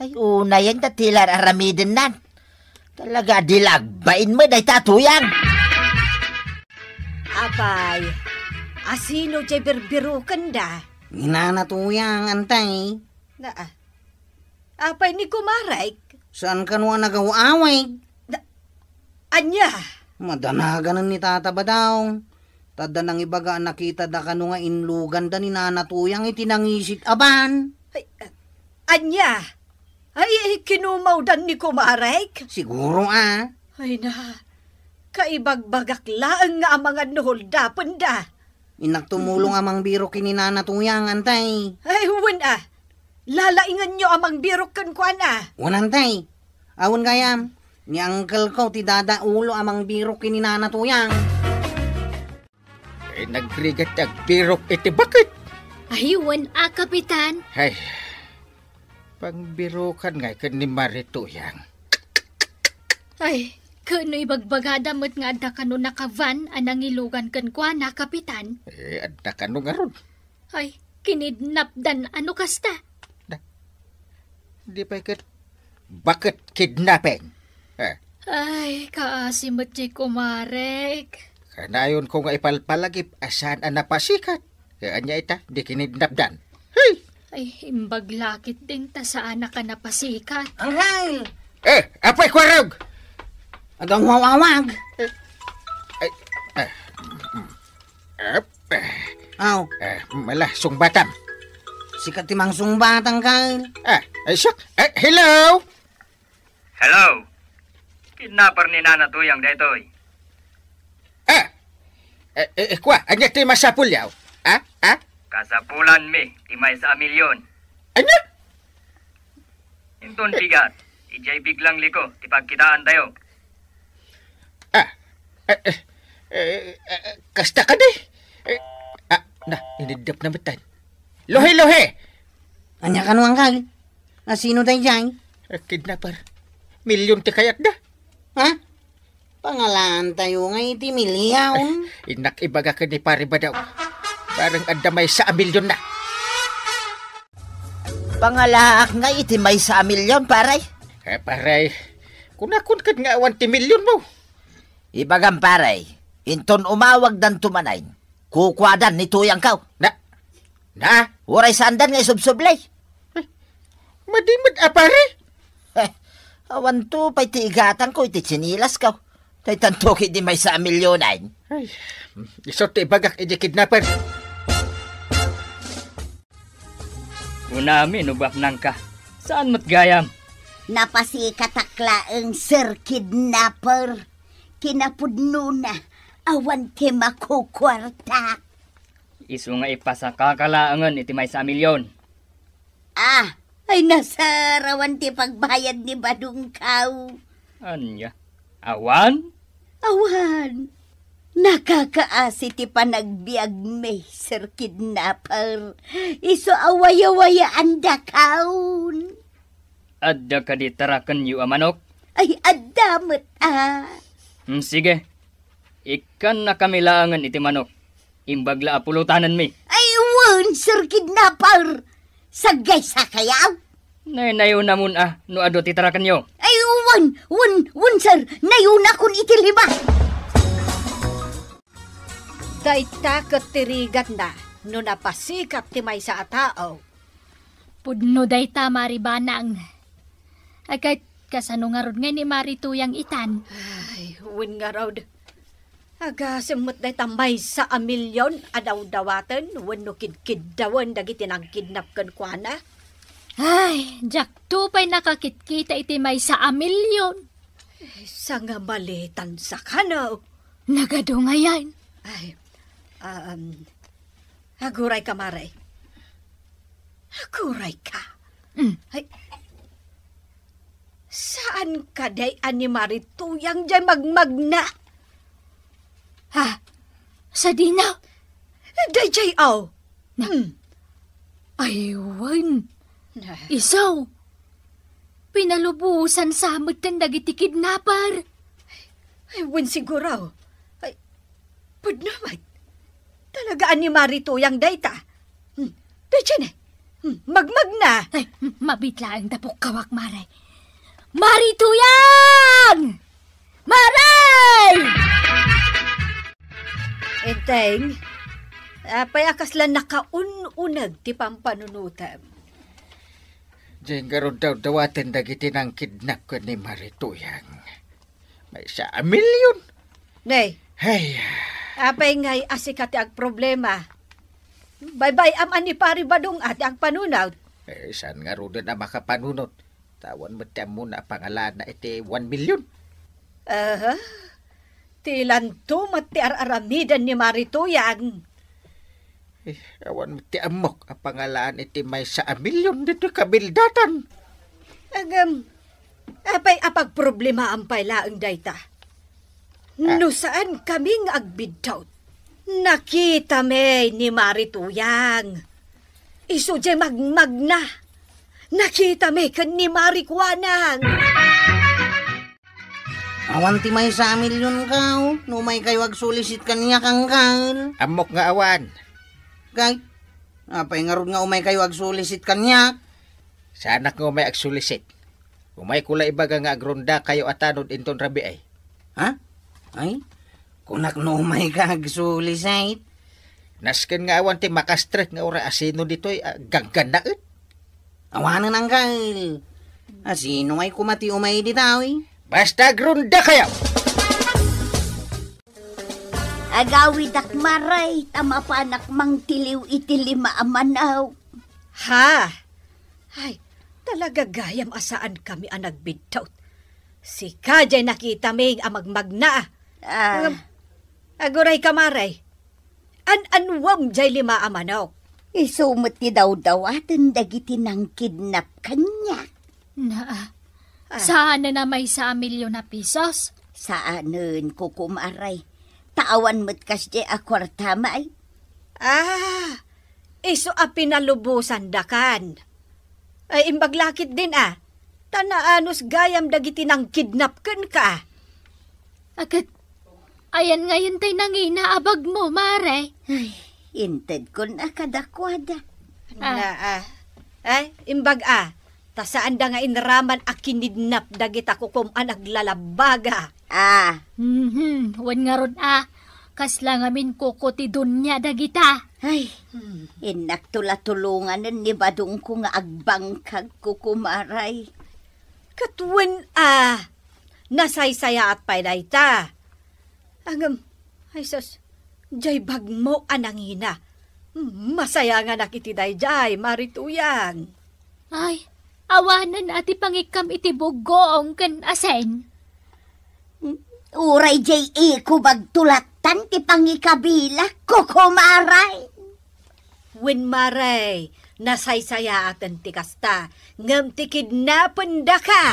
Ay, una yan tatilar aramidin nan. Talaga dilagbain mo day tatuyang. Abay, asino jay birbirukan da? Ninanatuyang, antay. Apay ni kumaray? Saan ka nung nagawaway? Anya? Madanaganan ni tata ba daw? Tada nang ibaga nakita da ka nung nga inlugan da ninanatuyang itinangisit aban. Ay, anya? Ay, kinumawdan ni kumaray? Siguro Ay na, kaibagbagak laang nga ang mga nuholdapan da. Inaktumulong amang biro kininanatuyang, antay. Ay, huwan lalaingan nyo amang birok kan kuan Wanantay, awan gayam. Ni uncle ko ti dada ulo amang biro kininanatuyang. Ay, nagrigat ang birok iti bakit? Ayun, Kapitan. Ay, pangbirukan nga kan ni Marituyang. Ay, kano ibagbagadamot nga adda kano nakavan anang ilugan kan kwa na, Kapitan. Adda kano nga ron. Ay, kinidnap dan ano kasta? Di pa ikat, bakit kidnapping? Ay, kaasimot jay kumarek. Kanayon ko nga ipalpalagip asan ang napasikat. Kaya anya ita, di kinidnap dan. Hey! Ay, imbaglakit din ta saan na ka napasikat. Anghay! Apay kwarog! Agang wawawag. Aw, Malasong batam. sikat timang sungbatang kal. Ay, siyak. Hello! Hello. Kidnapper ni Nanatuyang daytoy. Kwa, anya ti masapulyaw? Kasapulan mi, timay sa milyon. Anya? Inton bigat, ijay biglang liko, tipagkitaan tayo. Kasta ka di? Inidap na matan. Lohe! Anya ka nuang kal? Nasino tayo dyan? Kidnapper. Milyon ti kayat da. Ha? Pangalan tayo nga iti milyaw. Inak ibaga ka ni pare ba daw? Parang adamay sa milyon na. Pangalaak nga iti may sa milyon, paray. Paray, kunakun kad nga awan ti milyon mo. Ibagang paray, inton umawag dan tumanain, kukwadan ni tuyang kaw. Na? Waray sandan nga isubsublay. Madimad pare? Awan to, pa'y tiigatan ko, iti sinilas kaw. Tay tantoki di may sa milyonain. Ay, iso ti ibagak iti kidnapper. Unami, nubak nang ka. Saan mat gayam? Napasikatakla ang Sir Kidnapper. Kinapudno na, awan ti makukwarta. Isu nga ipasakakalaangan iti may sa milyon. Ay nasa rawan ti pagbayad ni Badungkaw. Anya? Awan? Awan, nakakaasi ti panagbiag me, Sir Kidnapper. Iso awaya-wayaan da kaun. Adda ka di tarakan yu amanok? Ay, adamot Sige. Ikan na kamilangan iti manok. Imbagla apulutanan mi. Ay, wan, Sir Kidnapper. Sagay sa kayaw. Nayo namun no ado ti tarakan yu. Ay, wan, sir. Nayuna kun itiliba. Dayta katirigat na, no napasikat ti may sa atao. Pudno day ta maribanang. Agad kasano nga ron nga ni Marituyang itan. Ay, win nga raw. Aga simot day tambay sa milyon adaw-dawatan, wano kidkiddawan dagiti nang kidnap kan kuana. Ay, jak tupay nakakitkita iti may sa milyon. Sa nga balitan sa kanaw. Nagado nga yan. Ay, haguray ka, Maray. Haguray ka. Ay, saan ka day ani Marituyang dyan magmagna? Ha? Sa dinaw? Day jay aw. Aywan. Isaw. Pinalubusan sa amatan dagiti kidnapper. Ay, wen siguro. Ay, pudnamat. Talagaan ni Marituyang dayta. Day dyan magmag na. Ay, Mabitla ang tapok kawak, Maray. Marituyang! Maray! Enteng, apay akaslan nakaununag ti pampanunutam. Diyan garon daw dawatin dagiti ng kidnap ko ni Marituyang. May 1 milyon. Nay, Hey, apay ngay asikati ag problema. Bye-bye aman ni pari badong ati ag panunaw. saan nga ro na makapanunot? Tawan mo tiyan muna pangalan na iti 1 milyon. Tilanto mati araramidan ni Marituyang. Awan mo tiyan mo ang pangalan iti may 1 milyon dito kabildatan. Apay apag problema ang pailaang dayta. No saan kaming agbidtaw? Nakita me ni Marituyang. Isu jay magmagna. Nakita me kan ni Marikwanang. Awan ti may 1 milyon kaw. No may kayo agsulisit kanya kang kal. Amok nga awan. Kay, apay nga ron nga umay kayo agsulisit kanya. Sana nga may agsulisit. Umay kula ibaga nga agronda kayo atanod inton rabi ay. Ha? Ay, kunak no umay ka agsulisit. Nasken nga awan ti makastrek nga ora asino dito'y gagganaet. Awanan ang kal. Asino ay kumati umay ditawi? Basta agronda kayo! Agawid ak Maray, tama pa anak mang tiliw iti 5 amanaw. Ha? Ay, talaga gayam asaan kami ang nagbidtaw. Si Kajay nakita may amagmagna. Aguray ka Maray. An-anwam jay 5 amanaw. Isumot ti daw-dawatan dagiti nang kidnap kanya. Saan na may 1 milyon na pisos? Saanen ko kumaray. Tawan mo't kasdi a kwarta may. Iso a pinalubusan dakan. Ay imbaglakit din Tanaanos gayam dagiti nang kidnap ken ka. Agad, ayan ngayon tay nanginaabag mo, Mare. Ay, inted ko na kadakwada. Imbag ta saan da nga inraman a kinidnap dagita kukum naglalabaga. Wan nga ron kasla ngamin kukuti dunya dagita. Ay, inak tulatulungan ni badong ko nga agbangkag kukumaray. Katwen nasaysaya at paydayta. Ay sus, jay bag mo anangina. Masaya nga nakitiday jay, Marituyang. Ay, awanan ati pangikam iti bugong kan asen. Uray jay ko bagtulatan ti pangikabila kukumaray. Wen Maray, nasaysaya atan ti kasta, ngam ti kidnapan da ka.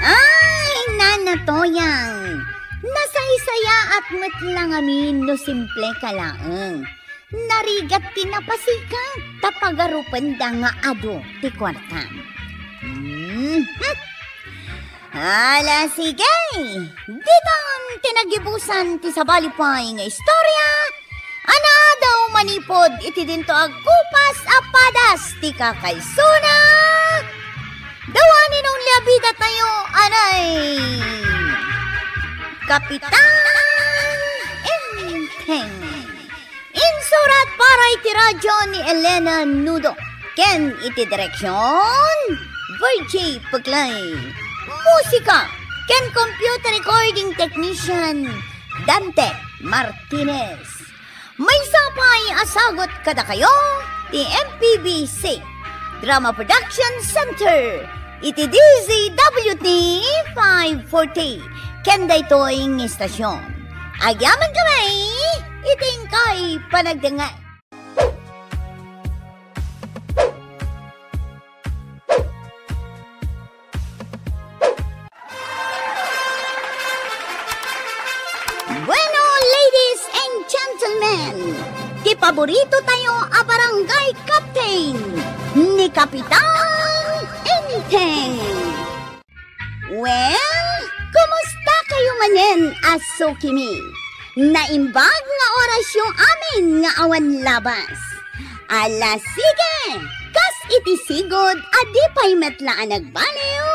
Ay, nanatoyang. Nasaysaya at matlang amin no simple ka lang. Narigat tinapasikat tapagarupan da nga ado ti kwartam. Hala, sige. Diton tinagibusan ti sabalipay nga istorya. Ana daw manipod iti dinto agkupas apadas ti kakaysuna. Dawanin ang liabida tayo, anay. Kapitan Enteng. Insurat para iti radyo ni Elena Nudo. Ken iti direksyon Virgie Puglay. Musika ken computer recording technician Dante Martinez. May sapay asagot kada kayo ti MPBC Drama Production Center iti DZWT 540 ken daytoy istasyon. Agyaman kami iting kay panagdangay. Bueno, ladies and gentlemen, ti paborito tayo a barangay captain ni Kapitan Enteng. Well, kumusta kayo manen, aso kimi? Naimbag nga oras yung amin nga awan labas. Ala sige, kas iti sigod, adi pa'y metlaan nagbaliw,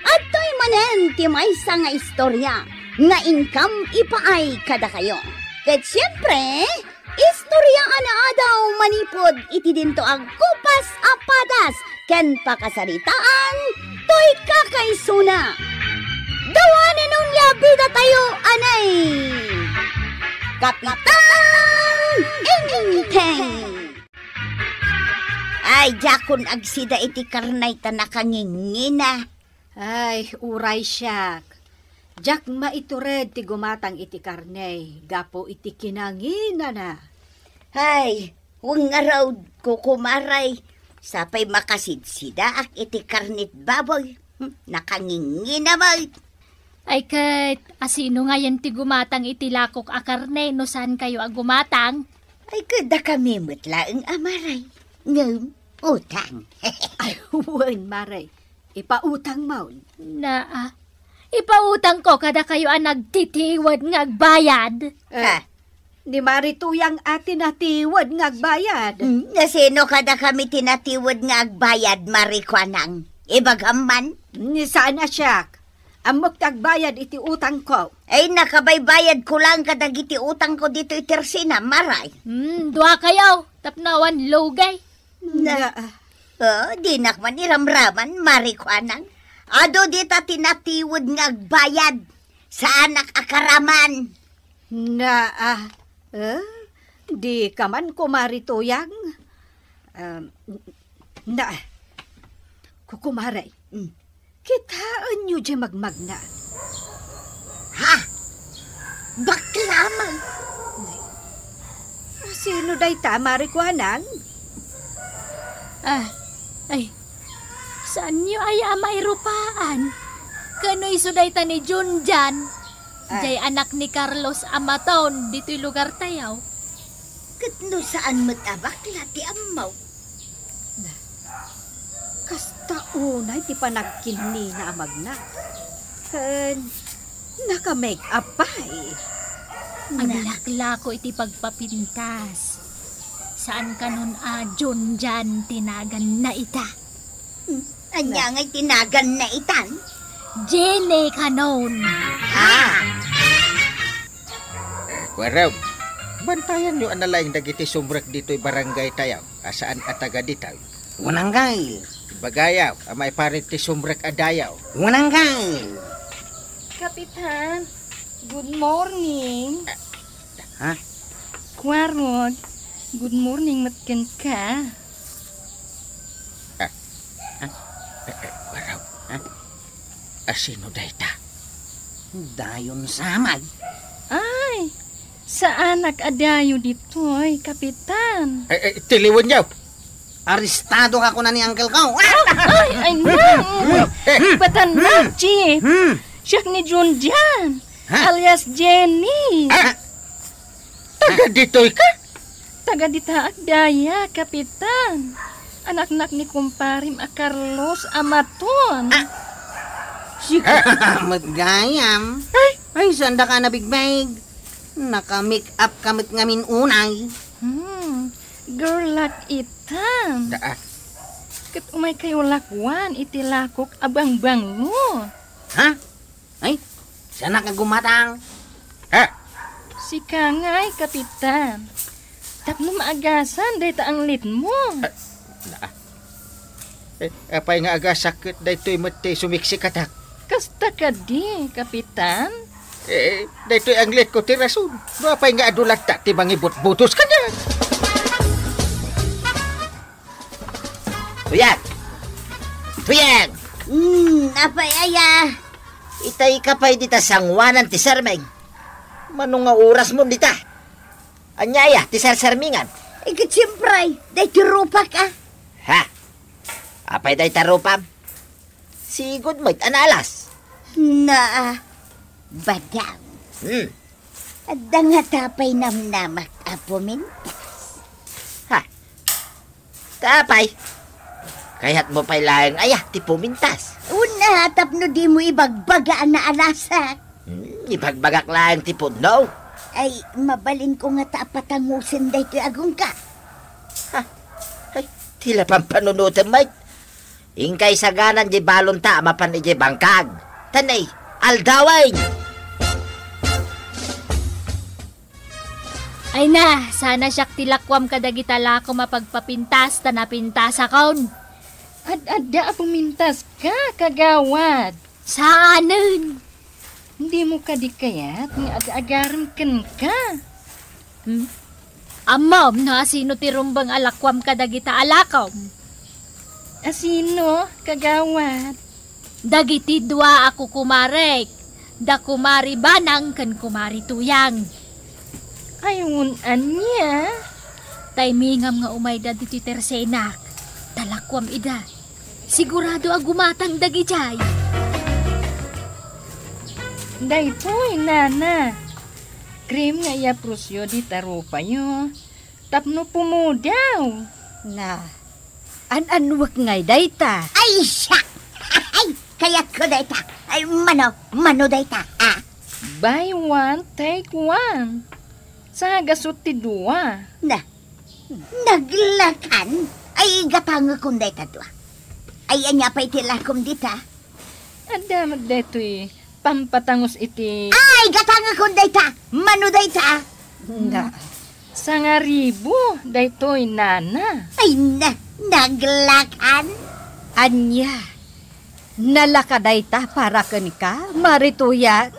at to'y manen ti maysa nga istorya, nga income ipaay kada kayo. Ket siyempre, istorya ana adaw manipod iti dinto ang kupas apadas, ken pakasaritaan, to'y kakaisuna. Dawanin nung yabida tayo, anay! Kapitan Ingteng! Ay, jakon agsida iti karnay ta nakangingina. Ay, uray siyak. Jak maitured ti gumatang iti karnay, gapo iti kinangina na. Ay, huwag nga raw kukumaray. Sapay makasidsida ak iti karnit baboy. Nakangingina ba? Ay kat, asino nga yan ti gumatang iti lakok a karne, no saan kayo a gumatang? Ay, kada kami mutlaang amaray. Ngam, utang. Ay, huwan, maray. Ipautang maun. Ipautang ko kada kayo ang nagtitiwad ng agbayad. Ni marituyang atin natiwad ng agbayad. Nasino kada kami tinatiwad ng agbayad, marikwanang? Ibagaman? Ni saan na siyak? Amok tagbayad iti utang ko. Ay, nakabaybayad ko lang kadag iti utang ko dito itersina, maray. Dua kayo, tapnawan logay. Di nakman iramraman, marikwanang. Ado dita tinatiwad ng agbayad sa anak akaraman. Di ka man kumarituyang. Kukumaray. Kitaan nyo dyan magmagna. Ha? Baklamang? Sino day tama, Rikwanan? Ay, saan nyo ay mairupaan? Kano iso day ta ni Jun dyan? Jay anak ni Carlos Amaton, dito'y lugar tayaw. Katno saan matabakla ti amaw? Kasta unay ti panagkilni na amagna. Naka-make up pa eh. Ang laklako iti pagpapintas. Saan ka nun John dyan tinagan na ita? Anya nga'y tinagan na itan? Jenny ka nun. Waraw, bantayan nyo analaing dagiti sumrek dito'y barangay tayaw. Asaan ataga ditaw? Wananggay. Bagayaw, amay parit ti sumrek adayaw. Wananggay. Kapitan, good morning. Ha? Kwarod, good morning matken ka. Waraw, asino dayta? Dayon samad. Ay, sa anak adayo dito'y, Kapitan. Tiliwan niyaw. Aristado ka ko na ni uncle ko. Ay, no. Batan na, Chief. Siya ni Jun dyan, alias Jenny. Taga dito'y ka? Taga ditaak daya, Kapitan. Anak-anak ni kumparim a Carlos Amaton. Matgayam. Ay, sanda ka na bigbag. Naka-make up kamit ngamin unay. Girl like itan. Kat umay kayo lakwan, iti lakok abang-bang mo. Ha? Ay, sana ka gumatang. Si Kangay, Kapitan. Tapno maagasan, dayta ang lit mo. Apay nga aga sakit daytoy mati sumiksi katak. Kasta ka di, Kapitan. Daytoy ang lit ko ti rason. No apay nga adulat ta ti mangibot-butos ka na. Tuyag! Tuyag! Apay aya. Itay ka pa'y dita sangwanan ti Sarmeng. Manong nga oras mo dita? Anyaya, ti Sarmingan. Ikat siyempre, day tirupa ka. Ha? Apay day tarupam? Si Goodmoy, analas. Badam. Adda nga tapay namnamak apo mintas. Ha? Tapay? Kaya't mo pa'y laeng ayah, ti pumintas. Una, tapno di mo ibagbagaan na alasak. Ipagbagak laeng ti puno. Ay, mabalin ko nga tapatangusin day ti agong ka. Ha? Tila pang panunutan, mate. Ingkay saganan di balon ta mapan ije bangkag. Tanay, aldaway! Ay na, sana siyak tilakwam kadagitala ko mapagpapintas ta napintas akon. Ad-ada pumintas ka, kagawad. Saanin? Hindi mo kadikayat, nga ag-agaran ka. Amam na sino tirumbang alakwam kadagita alakom? Asino, kagawad? Dagiti dua ako kumarek. Da kumari banang kan kumari tuyang. Ayun, anya? Taymingam nga umay da diti tersenak. Talakwam ida. Sigurado agumatang dagijay. Daytoy, nana. Krim nga iya prusyo di tarupa nyo. Tapno pumudaw. Na, an-anwag ngay dayta. Ay, siya! Ay, kaya ko dayta. Ay, mano dayta. Buy one, take one. Sa gasot ti dua. Naglakan? Ay, gatang kong dayta dua. Ay, anya pa itilakom dita. Adamat daytoy, pampatangos iti. Ay, gatang kong dayta. Mano dayta? Na, Sa nga ribo, daytoy, nana. Ay, naglakan? anya. Nalakadayta para ka, marituya.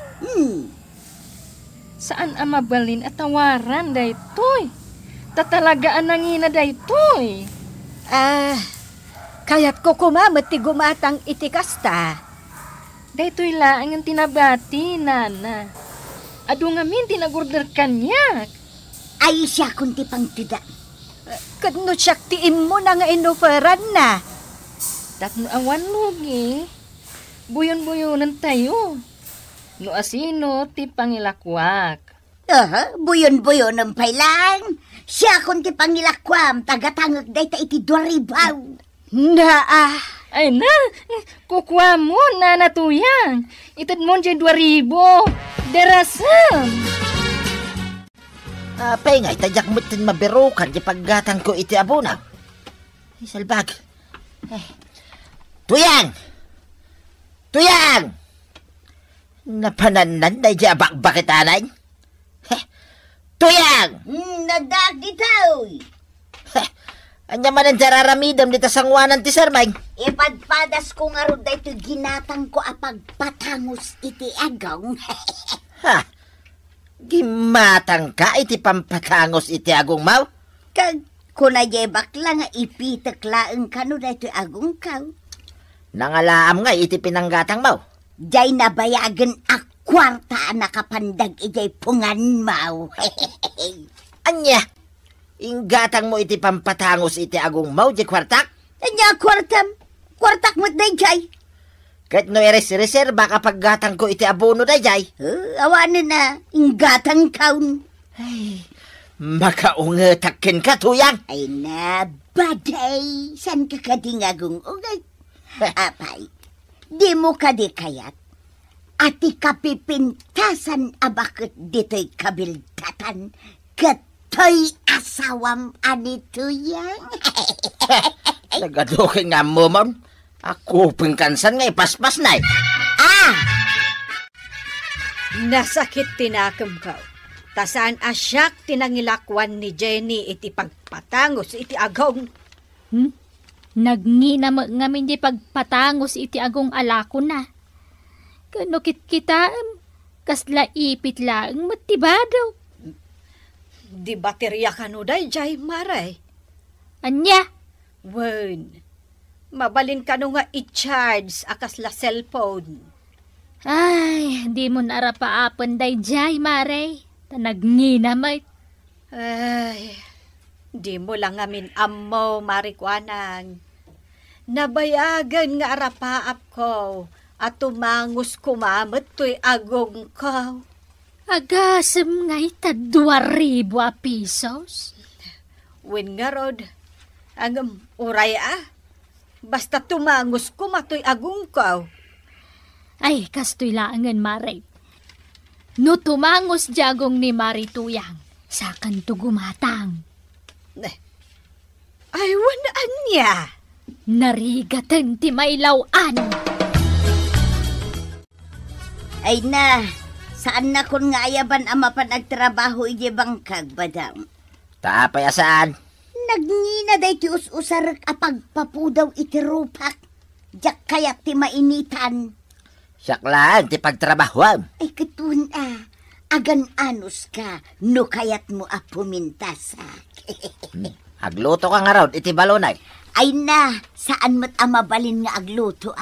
Saan ang mabalin at tawaran, daytoy? Tatalagaan nangina, daytoy. Kaya't ko kumamat ti gumatang itikasta. Daytoy laang ang tinabati, nana. Adu ngamin tinagurder kanyak. Ay, siya kundi pang tida. Kadno siyak tiim mo na nga inuferan na. Tatno awan lugi. Buyon-buyonan tayo. No asino ti pangilakwak. Buyon-buyon ang pailang. Siya kundi pangilakwam, tagatangag dayta iti dwaribaw. Ay na, kukuha mo na natuyang. Itad mo dyan 2,000. Derasam. Apay nga, itajak mo tin mabirukan di paggatang ko iti abuna. Ay, salbag. Tuyang! Tuyang! Napananan na di abak-bakit anay? Tuyang! Nadag ditaw. Anya man ang jararamidam dito sangwanan ti Sarmay. Ipadpadas ko nga ro dayto ginatang ko apag patangos iti agaw. Gimatang ka iti pampatangos iti agong mau? Kag kunayay bakla nga ipiteklaan ka no dayto agong kaw. Nangalaam nga iti pinanggatang mau. Jay nabayagan akwarta nakapandag ijay pungan mau. Anya? Inggatang mo iti pampatangos iti agong mau di kwartak? Anya kwartam? Kwartak mo't dayjay. Kahit no reserba kapag gatang ko iti abono dayjay. Awanin na, inggatang kaun. Ay, makaungetakin ka, Tuyang. Ay na, baday. San ka kadingagong ugay? Apay, di mo kadikayat. Ati kapipintasan abakit dito'y kabildatan. Kato'y asawam ani Tuyang. Nagadukin nga mo, mon. Ako pingkansan nga ipaspas na. Nasakit tinakam ka. Tasaan asyak tinangilakwan ni Jenny iti pagpatangos iti agong. Nagngina ngamin di pagpatangos iti agong alako na. Kanukit kita, kasla ipit lang matibadaw. Di baterya ka no dayjay, maray. Anya? Wen, mabalin ka no nga i-charge akas la cellphone. Ay, di mo narapaapan dayjay, maray. Tanagngina may. Ay, di mo lang amin ammo, marikwanang. Nabayagan nga arapaap ko at tumangos kumamat to'y agong ko. Agasem nga ita 2,000 pesos? Wen nga rod, ang uray basta tumangos kumatoy agong ko. Ay, kastoy laangan, maray. No tumangos jagong ni Marituyang, sakan to gumatang. Ay, wanaan niya. Narigatan ti mailawan. Ay na, saan na kun nga ayaban ama pa nagtrabaho ije bangkag badam? Tapay asaan? Nagngina day ti us-usarag apagpapudaw iti rupak. Diyak kayat ti mainitan. Saklaan ti pagtrabahoan. Ay katun agan anus ka, no kayat mo pumintas. Agluto ka nga raw, iti balonay. Ay na, saan mo't amabalin nga agluto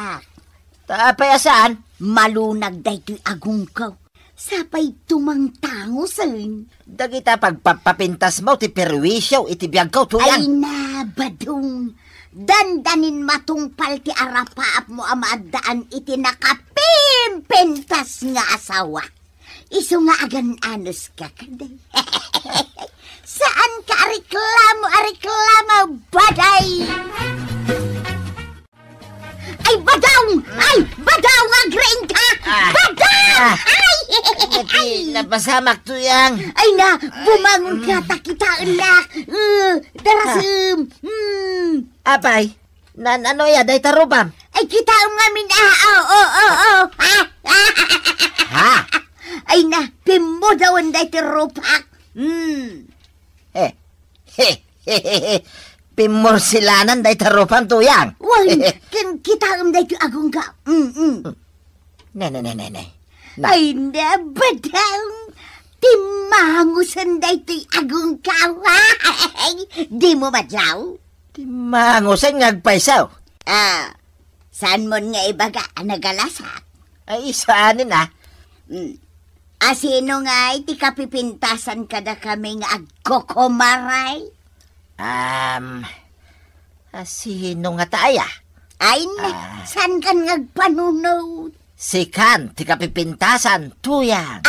Tapay asaan? Malunag day to'y agungkaw. Sapay tumangtangosan. Dagita pagpapapintas mo, ti perwisyo, iti biyagkaw tuyang. Ay na, badong. Dandanin matungpal ti arapaap mo amadaan iti nakapimpentas nga asawa. Iso nga agan anos ka kaday. Saan ka reklamo, baday? Ay, badong! Agrain ka! Badong! Iti napasamak tuyang. Ay na, bumangon ka, takitaan na. Darasem. Apay, ano ya, day tarupam? Ay, kita ngamin, oo. Ha? Ay na, pimudawan day tirupak. Pimorsilanan day tarupam tuyang. Wan, kita day ti agong ka. Ne. Ay na, badang. Timangusan day ti agong ka. Di mo madlaw? Timangusan ngagpaisaw. Saan mo nga ibaga nagalasak? Ay, saanin Asino nga iti kapipintasan kada kami nga agkokomaray? Sino nga taaya? Ay na, saan kan ngagpanunod? Sikan, ti kapipintasan, tuyang.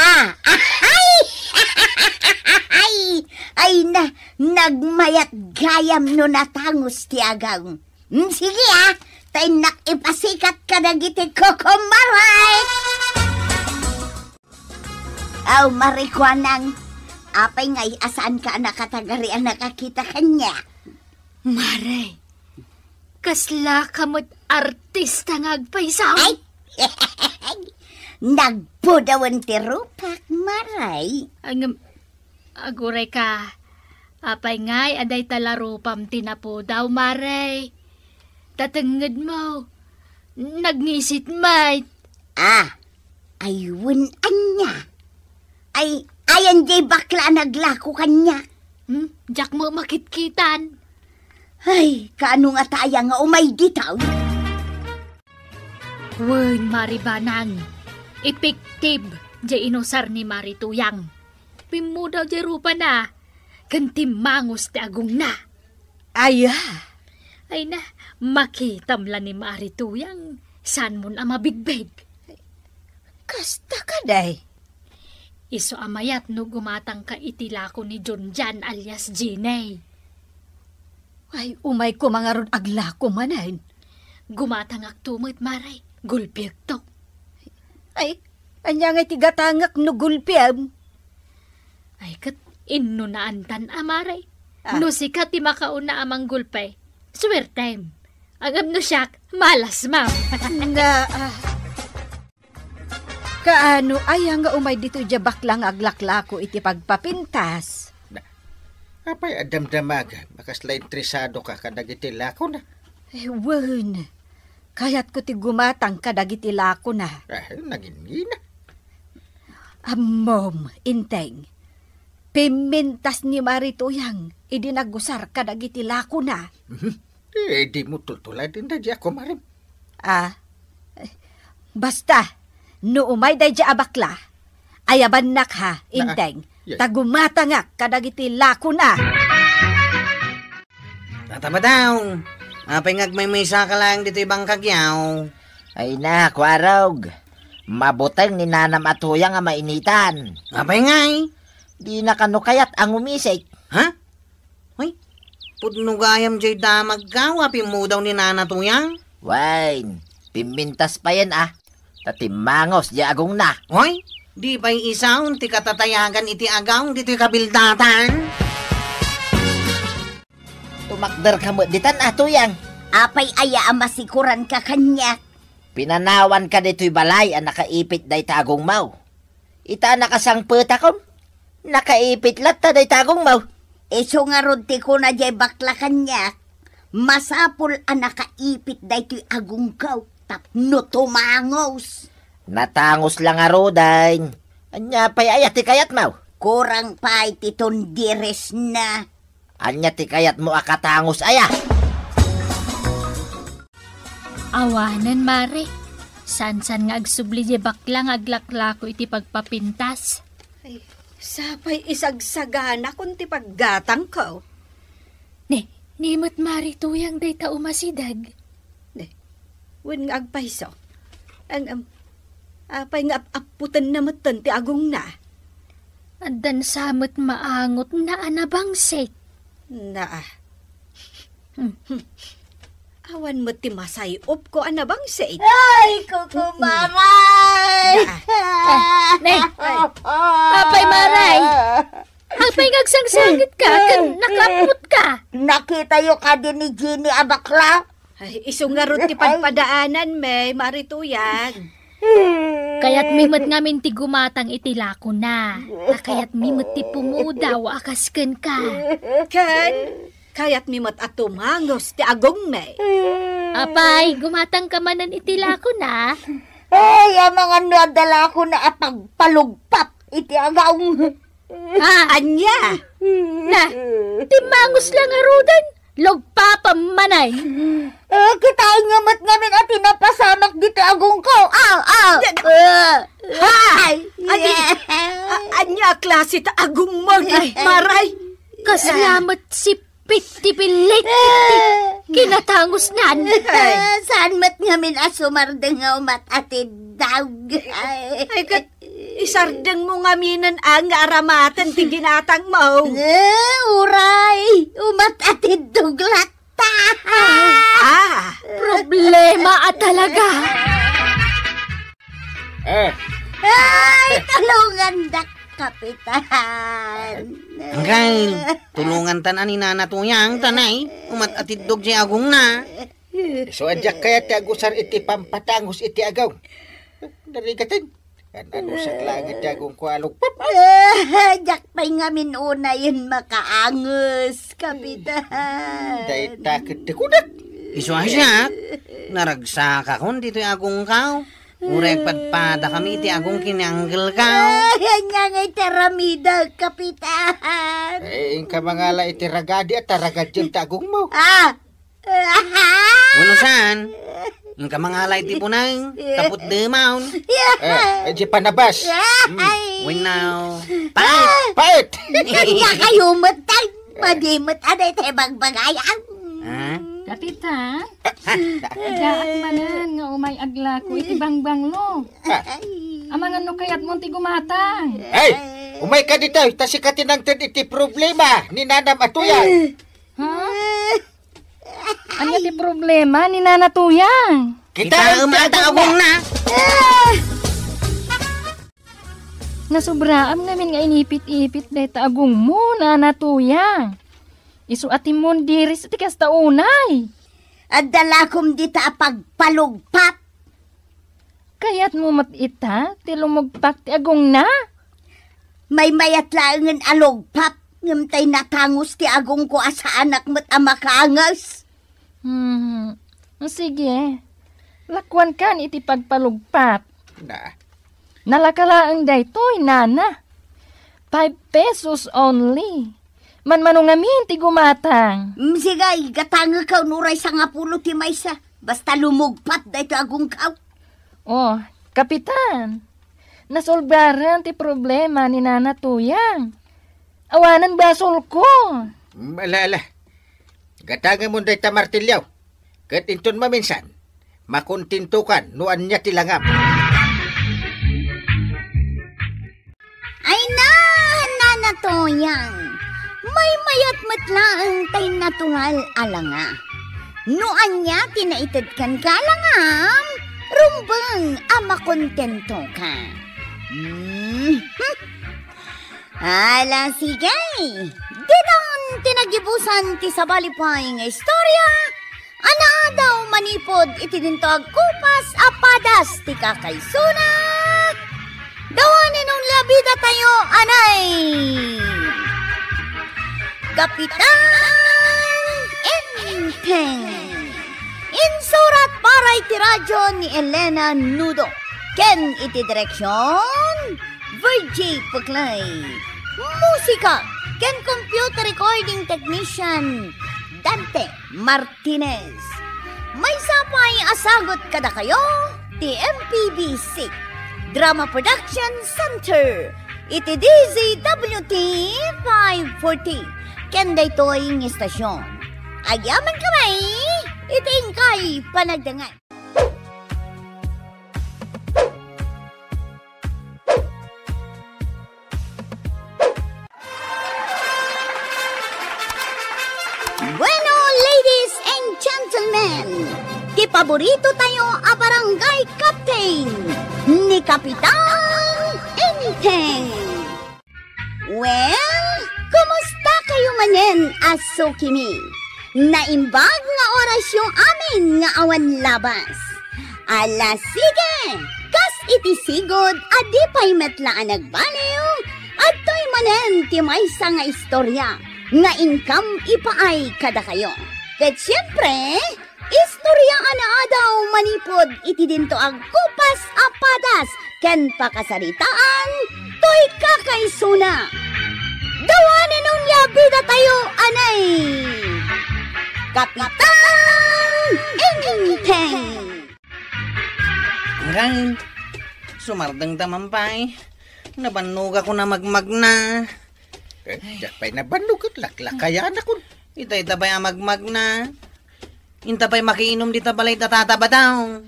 Ay na, nagmayat gayam no natangos ti agang. Sige tay nakipasikat ka na giti kokomaray. Aw, marikwanang, apay ngay asaan ka nakatagari ang nakakita kanya? Maray, kasla kamot artista ngagpaisaw. Ay, nagpudawan ti rupak, maray. Aguray ka, apay ngay aday talarupam tinapudaw, maray. Tatangad mo, nagngisit mait. Ayun anya. Ayan jay bakla naglako kanya. Diyak mo makitkitan. Ay, kaano nga taya nga umay ditaw? Wen, Maribanang. Epektiv, jay inosar ni Marituyang. Pimudaw jay rupa na. Kantimangos ti agong na. Ay na, makitamla ni Marituyang. San mo na mabigbig? Kasta ka day. Iso amayat no gumatang ka itilako ni Junjan alias Ginay. Ay, umay ko mga ron aglako manan. Gumatang aktumot, maray. Gulpiag to. Ay, anya nga tigatangak no gulpiam. Ay, kat inno na antan amaray. No sikat ti makauna amang gulpay. Swertime. Agam no siyak, malas ma'am. Kaano ay nga umay dito dya baklang aglaklako iti pagpapintas. Apay adamdamaga, makaslay trisado ka kadagiti lako na. Wen, kayat ko ti gumatang kadagiti lako na. Nagingina. Mom, inteng. Pimintas ni Marituyang, idinagusar kadagiti lako na. Di mo tultulad din na di ako marim. Basta, no umay day dya abakla, ayaban nak ha, inteng. Tagumatangak kadagiti lako na. Tatama daw. Apay ngagmaymisa ka lang dito ibang kagyaw. Ay na, kwarog. Mabuteng ni Nanam Atuyang nga mainitan. Apay ngay. Di na kanukayat ang umisik. Ha? Uy, pudnugayam jay damag ka, wapin mo daw ni Nana Tuyang. Wine, pimintas pa yan Tatimangos di agong na. Uy, di pa'y isaon ti katatayagan iti agaw dito kabildatan. Tumakder ka mo ditan Tuyang. Apay aya masikuran ka kanya. Pinanawan ka dito'y balay ang nakaipit day tagong mau. Ita nakasangpet akon. Nakaipit latta day tagong mau. Iso nga runti ko na jay bakla kanya. Masapul ang nakaipit daytoy agungkaw. Tapno tumangos. Natangos lang arodain. Anya pa'y ayat kayat mau. Kurang pa'y titon dires na. Anya kayat mo akatangos aya. Awanan, Mare. San-san nga agsubli di baklang aglaklako iti pagpapintas. Ay, sapay isagsagana kung ti paggatang ko. Nimot Mare tuyang day ta umasidag. Wen nga agpaiso. Ang apay nga aputan na matan ti agong na. Adan samot maangot na anabangset. Awan mo ti masayop ko anabang set. Ay, kukumaray! Apay Maray! Apay ngagsangsangit ka, kan nakaput ka. Nakita yung ka din ni Ginny abakla. Ay, iso nga ron ti pagpadaanan, may marituyag. Kaya't mimot ngamin ti gumatang itilako na. Kaya't mimot ti pumudaw akasken ka. Kaya't mimot at tumangos ti agong may. Apay, gumatang ka manan itilako na. Ay, ang mga nadala ko na apagpalugpap iti agawng. Anya? Na, timangos lang arudan. Logpapa manay. Kitain nga mat ngamin at tinapasamak dito agong ko. Anya klase ta agong mo, Maray. Kasalamat si Piti Pilit. Kinatangos nan. Saan mat ngamin asumardeng nga umat atid daw. Ay, isardeng mo nga minan ang aramatan ti ginatang mo. Uray, umat atid duglat ta. Problema at talaga. Ay, tulungan dak, Kapitan. Angkay, tulungan tanan ni Nana Tuyang, tanay. Umat atid dog si agong na. So adyak kaya ti agusar iti pampatangos iti agaw. Narigatin. Ano sa langit ti agong kualog. Jak pa'y ngamin una yun makaangus, Kapitan. Dahil takit ti kudat. Iso asyak, naragsak akon dito agong kaw. Urek padpada kami iti agong kinanggel kaw. Yan nga ngay teramida, Kapitan. Ing ka mangala iti ragadi at ragadyem ti agong mo. Wano saan? Yung kamangalay ti punang, tapot demaon. Di panabas. When now, Pait! Kanya kayo matag. Madimot aday tayo bagbagayan. Kapitan, igaat manan nga umay aglako iti bangbang lo. Amangan no kayat mo ti gumatang. Ay! Umay ka dito, tasi ka tinangtid iti problema ni Nanam Atuyang. Ano ti problema ni Nana Tuyang? kita umatagong na. Nasubraam namin nga inipit-ipit day taagong mo, Nana Tuyang. Isu atimon diris ti kasta unay. At dalakom dita pagpalugpap. Kayat mo matita, ti lumugpak ti agong na. May mayat laangan alugpap. Ngamtay natangos ti agong ko asa anak mo't amakangas. Sige. Lakwan kan iti pagpalugpap. Na. Nalakalaang daytoy, Nana. 5 pesos only. Manmanong ngamin ti gumatang. Sigay, gatanga ka nuray sa nga pulo ti maysa. Basta lumugpat dayto agong kaw. Oh, Kapitan. Nasolbaran ti problema ni Nana Tuyang. Awanan basol ko. Malala. Gatangan mo day tamartilyaw. Kat inton maminsan. Makuntintukan nuan niya tilangam. Ay na, Nana Tuyang. May mayat matlaang tay natural alanga. Nuan niya tinaitad kan kalangam. Rumbang ama kontento ka. Ala, sige. Didon tinagibusan ti sabalipay nga istorya, ana daw manipod iti dinto agkupas apadas ti kakaysuna. Dawanin ng labida tayo, anay! Kapitan Enteng. Insurat para iti radyo ni Elena Nudo. Ken iti direksyon, Virgie Puglay. Musika, ken computer recording technician, Dante Martinez. May sapay asagot kada kayo, ti MPBC Drama Production Center. Iti DZWT 540. Ken daytoy ng istasyon. Agyaman kamay, iti ingkay panagdangan. Bueno, ladies and gentlemen, ti paborito tayo a barangay captain ni Kapitan Enteng. Well, kumusta kayo manen, aso kimi? Naimbag nga oras yung amin nga awan labas. Ala sige, kas iti sigod adi pa'y metlaan nagbaliw at to'y manen ti maysa nga istorya nga income ipaay kada kayo. Ket siyempre, istorya ana daw manipod iti dinto ag kupas apadas ken pakasaritaan to'y kakaysuna. Dawanin nung yabida tayo, anay! Kapitan Enteng! Hanggang, sumardang tamampay. Nabanog ako na magmag na. Pa'y nabanog at laklakayan ako. Itay tabay magmag na. Intapay makiinom di tabalay tatataba daw.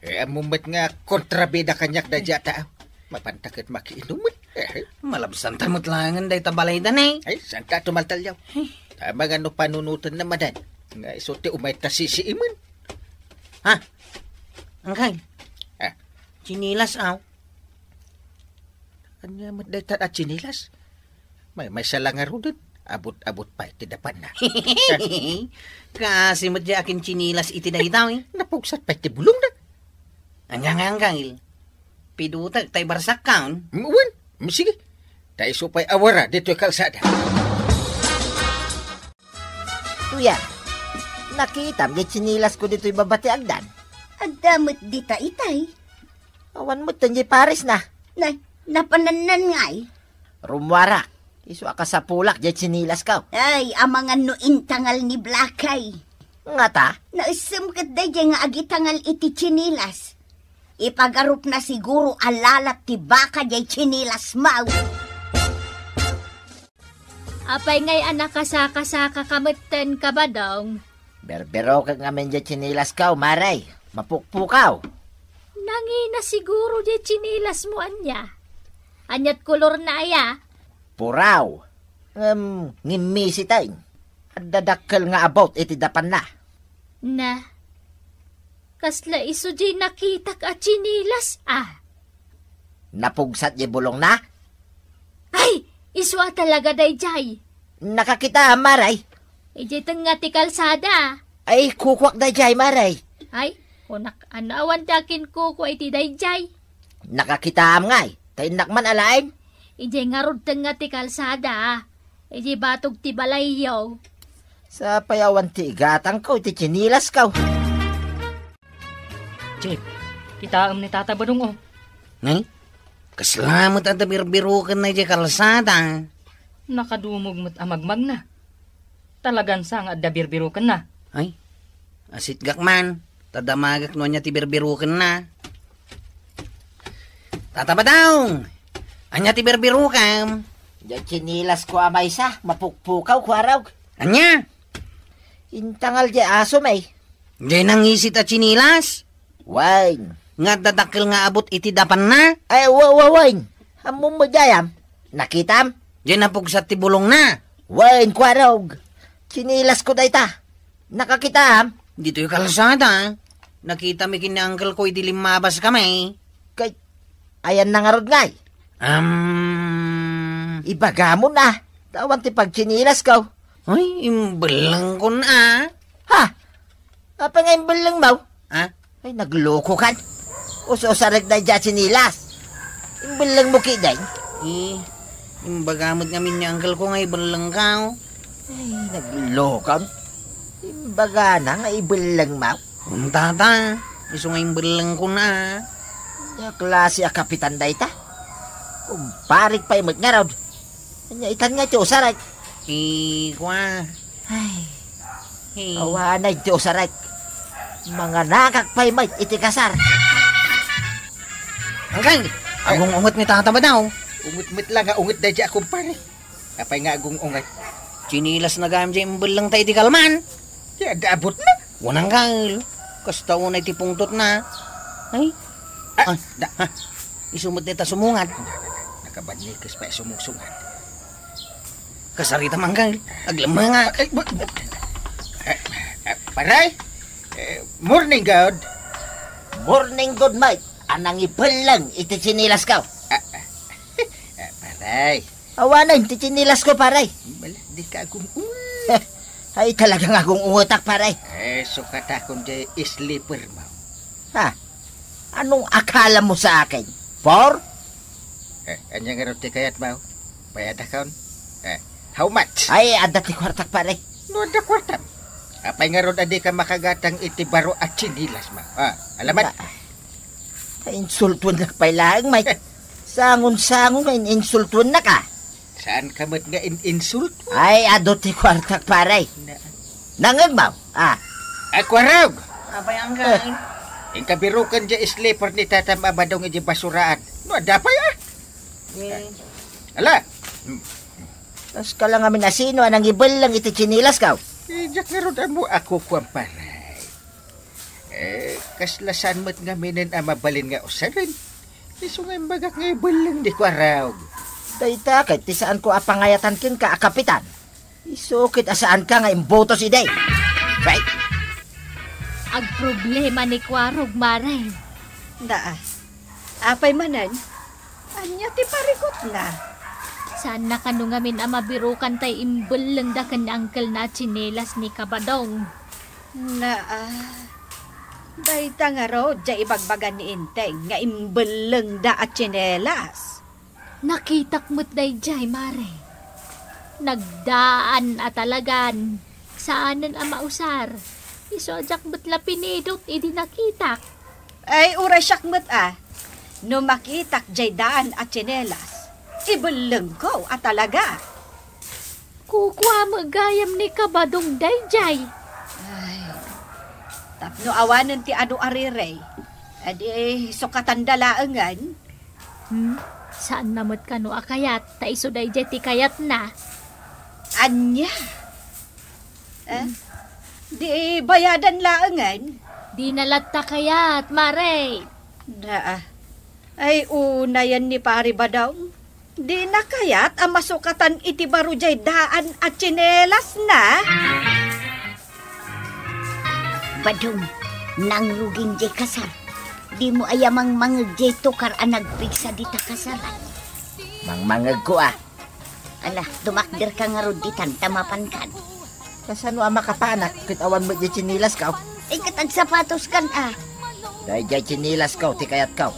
Amumat nga kontrabida kanyak na diyata. Mapantakit makiinuman. Malabsan tamot langan day tabalay danay. Ay, santa tumaltalyaw. Tama nga no panunutan na madan. Nga isote umay tasisiiman. Ha? Angkay? Ha? Chinilas aw. Anya matdaytan at chinilas? May salangaro din. Abot-abot pa iti dapan na. Kasi matya akin chinilas iti dahitaw eh. Napugsat pa iti bulong na. Anggang. Pidutag tay barsak kaon. Uwan, sige. Tayo supay awara dito yung kalsada. Tuyan, nakita mo sinilas ko dito yung babati agdan. Agdamot dita itay. Awan mo tanyi pares na. Napananan ngay. Rumwara, iso ka sa pulak dyan sinilas ka. Ay, amangan no intangal ni Blakay. Nga ta? Naisam kat day nga agitangal iti chinilas. Ipagarup na siguro alalat ti baka jay chinilas mau. Apay ngay anak kasaka kamutten ka ba daw? Berbero ka nga men dyan chinilas ka, maray. Mapukpukaw. Nangina siguro jay chinilas mo anya. Anyat kolor na aya. Puraw. Ngimisi tayo. At dadakkel nga about iti dapan na. Na. Kasla iso di nakita ka chinilas, Napugsat di bulong na? Ay! Iso talaga day jay. Nakakita, maray. Ijay nga ti kalsada. Ay, kukwak day jay, maray. Ay, kunak anawan dakin kuko iti day jay. Nakakita ngay. Tayo nakman alain. Ijay nga rod nga ti kalsada. Ijay batog ti balayyaw. Sa payawan ti igatang ko, ti chinilas ka. Jeep, kitaam ni Tata Badong, Ngay? Kaslamot at birbirukan na di kalsada. Nakadumog mo't amagmag na. Talagan sang at dabirbirukan na. Ay, asit gakman. Tadamagak no niya ti birbirukan na. Tataba daw. Anya ti birbirukan. Diyan chinilas ko amay sa, mapukpukaw ko araw. Anya? Intangal di aso may. Diyan nangisit at chinilas. Wine. Nga dadakil nga abot iti dapan na. Ay, wine. Hamong mo dayam. Nakitam? Diyan napugsat ti bulong na. Wine, kwarog. Chinilas ko dayta. Nakakitam? Dito yung kalsada. Nakita mi kini uncle ko iti limabas kami. Kay, ayan na nga rod ngay. Ibaga Ibaga mo na. Tawan ti pagchinilas ka. Ay, imbalang ko na. Ha? Apa nga imbalang mo? Ha? Ay, nagloko kan. Uso-sarag na dyan chinilas. Imbalang mo kiday. Imbagamot ngamin ni uncle ko nga ibalang ka. Ay, nagloko. Imbaga na nga ibalang mo. Tata, iso nga imbalang ko na. Yung klase a kapitan da ita. Parik pa imot nga raw. Anya itan nga tiyo saray. Kwa. Ay, awanay tiyo saray. Mga nakakpay may iti kasar. Angkang, agong ungot ni tata ba daw? Ungot-mit lang nga ungot da dyan akong pare. Kapay nga agong ungot. Chinilas na gayam dyan imbalang tayo di kalman. Ya, daabot na. Wanang kal. Kasta unay ti pungtot na. Ay. Isumot nita sumungat. Nakabanikas pa sumungsungan. Kasarita manggal. Aglamang nga. Paray, morning, God. Morning good mate. Anang ipalang iti chinilas ka. Paray. Awanay, iti chinilas ko paray. Bala, di ka akong Ay, talagang akong ungutak paray. sukat akong di sleeper mo. Ha? Anong akala mo sa akin? For? Anya nga roti kayat mo? Bayad akon? How much? Ay, adati kwartak paray. No, da kwartam. Apay nga ron adi ka makagatang itibaro at chinilas mo. Alamat? Insultuan na pailang, may. Sangon-sangon ka, insultuan na ka. Saan ka mat nga insult? Ay, adoti kwartak paray. Nangag mo? Akwarag! Apay angkang. Ang kabirukan dya sleeper ni Tatam Abadong iji basuraan. No, dapay Ala! Tas ka lang amin asino, anang ibal lang iti chinilas ka. Diyak nga ron mo ako kwamparay. Kaslasan mo't nga minin mabalin nga usarin. Iso nga bagak nga ibal lang di kwaraw. Dayta, kahit ti saan ko apangayatan kin ka, kapitan. Isukit asaan ka nga imbotos iday. Right? Ag problema ni Kwarog, Maray. Apay manan, anya ti parikot na. Saan na kanungamin mabirukan tay imbel lang da kan uncle na chinelas ni Kabadong. Dayta nga ro, dya ibagbagan ni Inteng, nga imbeleng da at chinelas. Nakitak mo't day jay, Mare. Nagdaan at talagan. Saanan mausar. Isojak mo't lapinidot, idi nakitak. Ay, uray siyak mo't no makitak jay daan at chinelas, ibeleng ko at talaga. Kukwa magayam ni Kabadong day jay. Ay, tapno awanan ti ado arirey. Adi, sukatan dalaangan. Saan namot ka no akayat? Ta iso day jay ti kayat na. Anya? Di bayadan laangan? Di nalatta kayat, Mare. Ay una yan ni pari Badong. Di na kayat ang masukatan iti baro jay daan at tsinelas na. Badong, nangruging jay kasar. Di mo ayamang mangag jay tukar ang nagpigsa di ta kasaran. Mangmangag ko Ala, dumakder ka nga roditan, tamapan kan. Kasano ang makapanak, kitawan mo di chinilas ka. Katag sapatos kan Dahil di chinilas ka, ti kayat ka.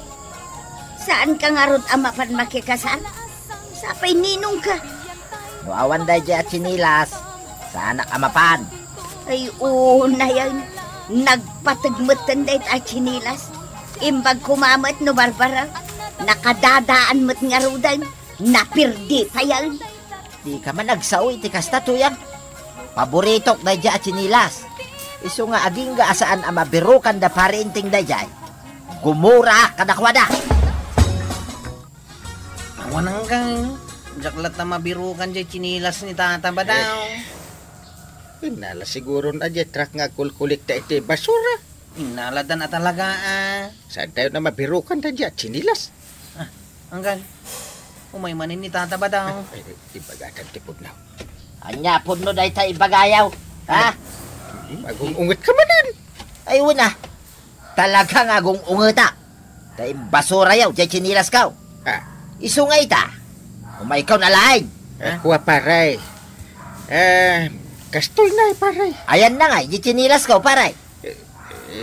Saan ka nga rod amapan makikasal? Sapay ninong ka. No awan dahil di chinilas, sa anak amapan. Ay, una yan. Nagpatagmatan dahil at chinilas. Imbag kumamat no barbara. Nakadadaan mo't nga rodan. Napirdi pa yan. Di ka man nagsawi, ti kasta to yan. Paboritok dahil di chinilas. Iso nga aging ga asaan ang mabirukan da parinting dahil di. Gumura kadakwada. Wanang kang. Jaklat na mabirukan dyan chinilas ni tata ba daw? Inala siguro na dyan truck nga kulkulik na iti basura. Inaladan na talaga Saan tayo na mabirukan na dyan chinilas? Hanggang. Umaymanin ni tata ba daw? Ibagatan tipod na. Anya po no dahil tayo ibagayaw. Ha? Mag-ungot ka manin. Ay una. Talagang agong ungeta. Dahil basura yaw, dahil chinilas ka. Ha? Iso nga ita. Umay ikaw na lain. Kuha paray. Kastoy na paray. Ayan na nga, di chinilas ko, paray.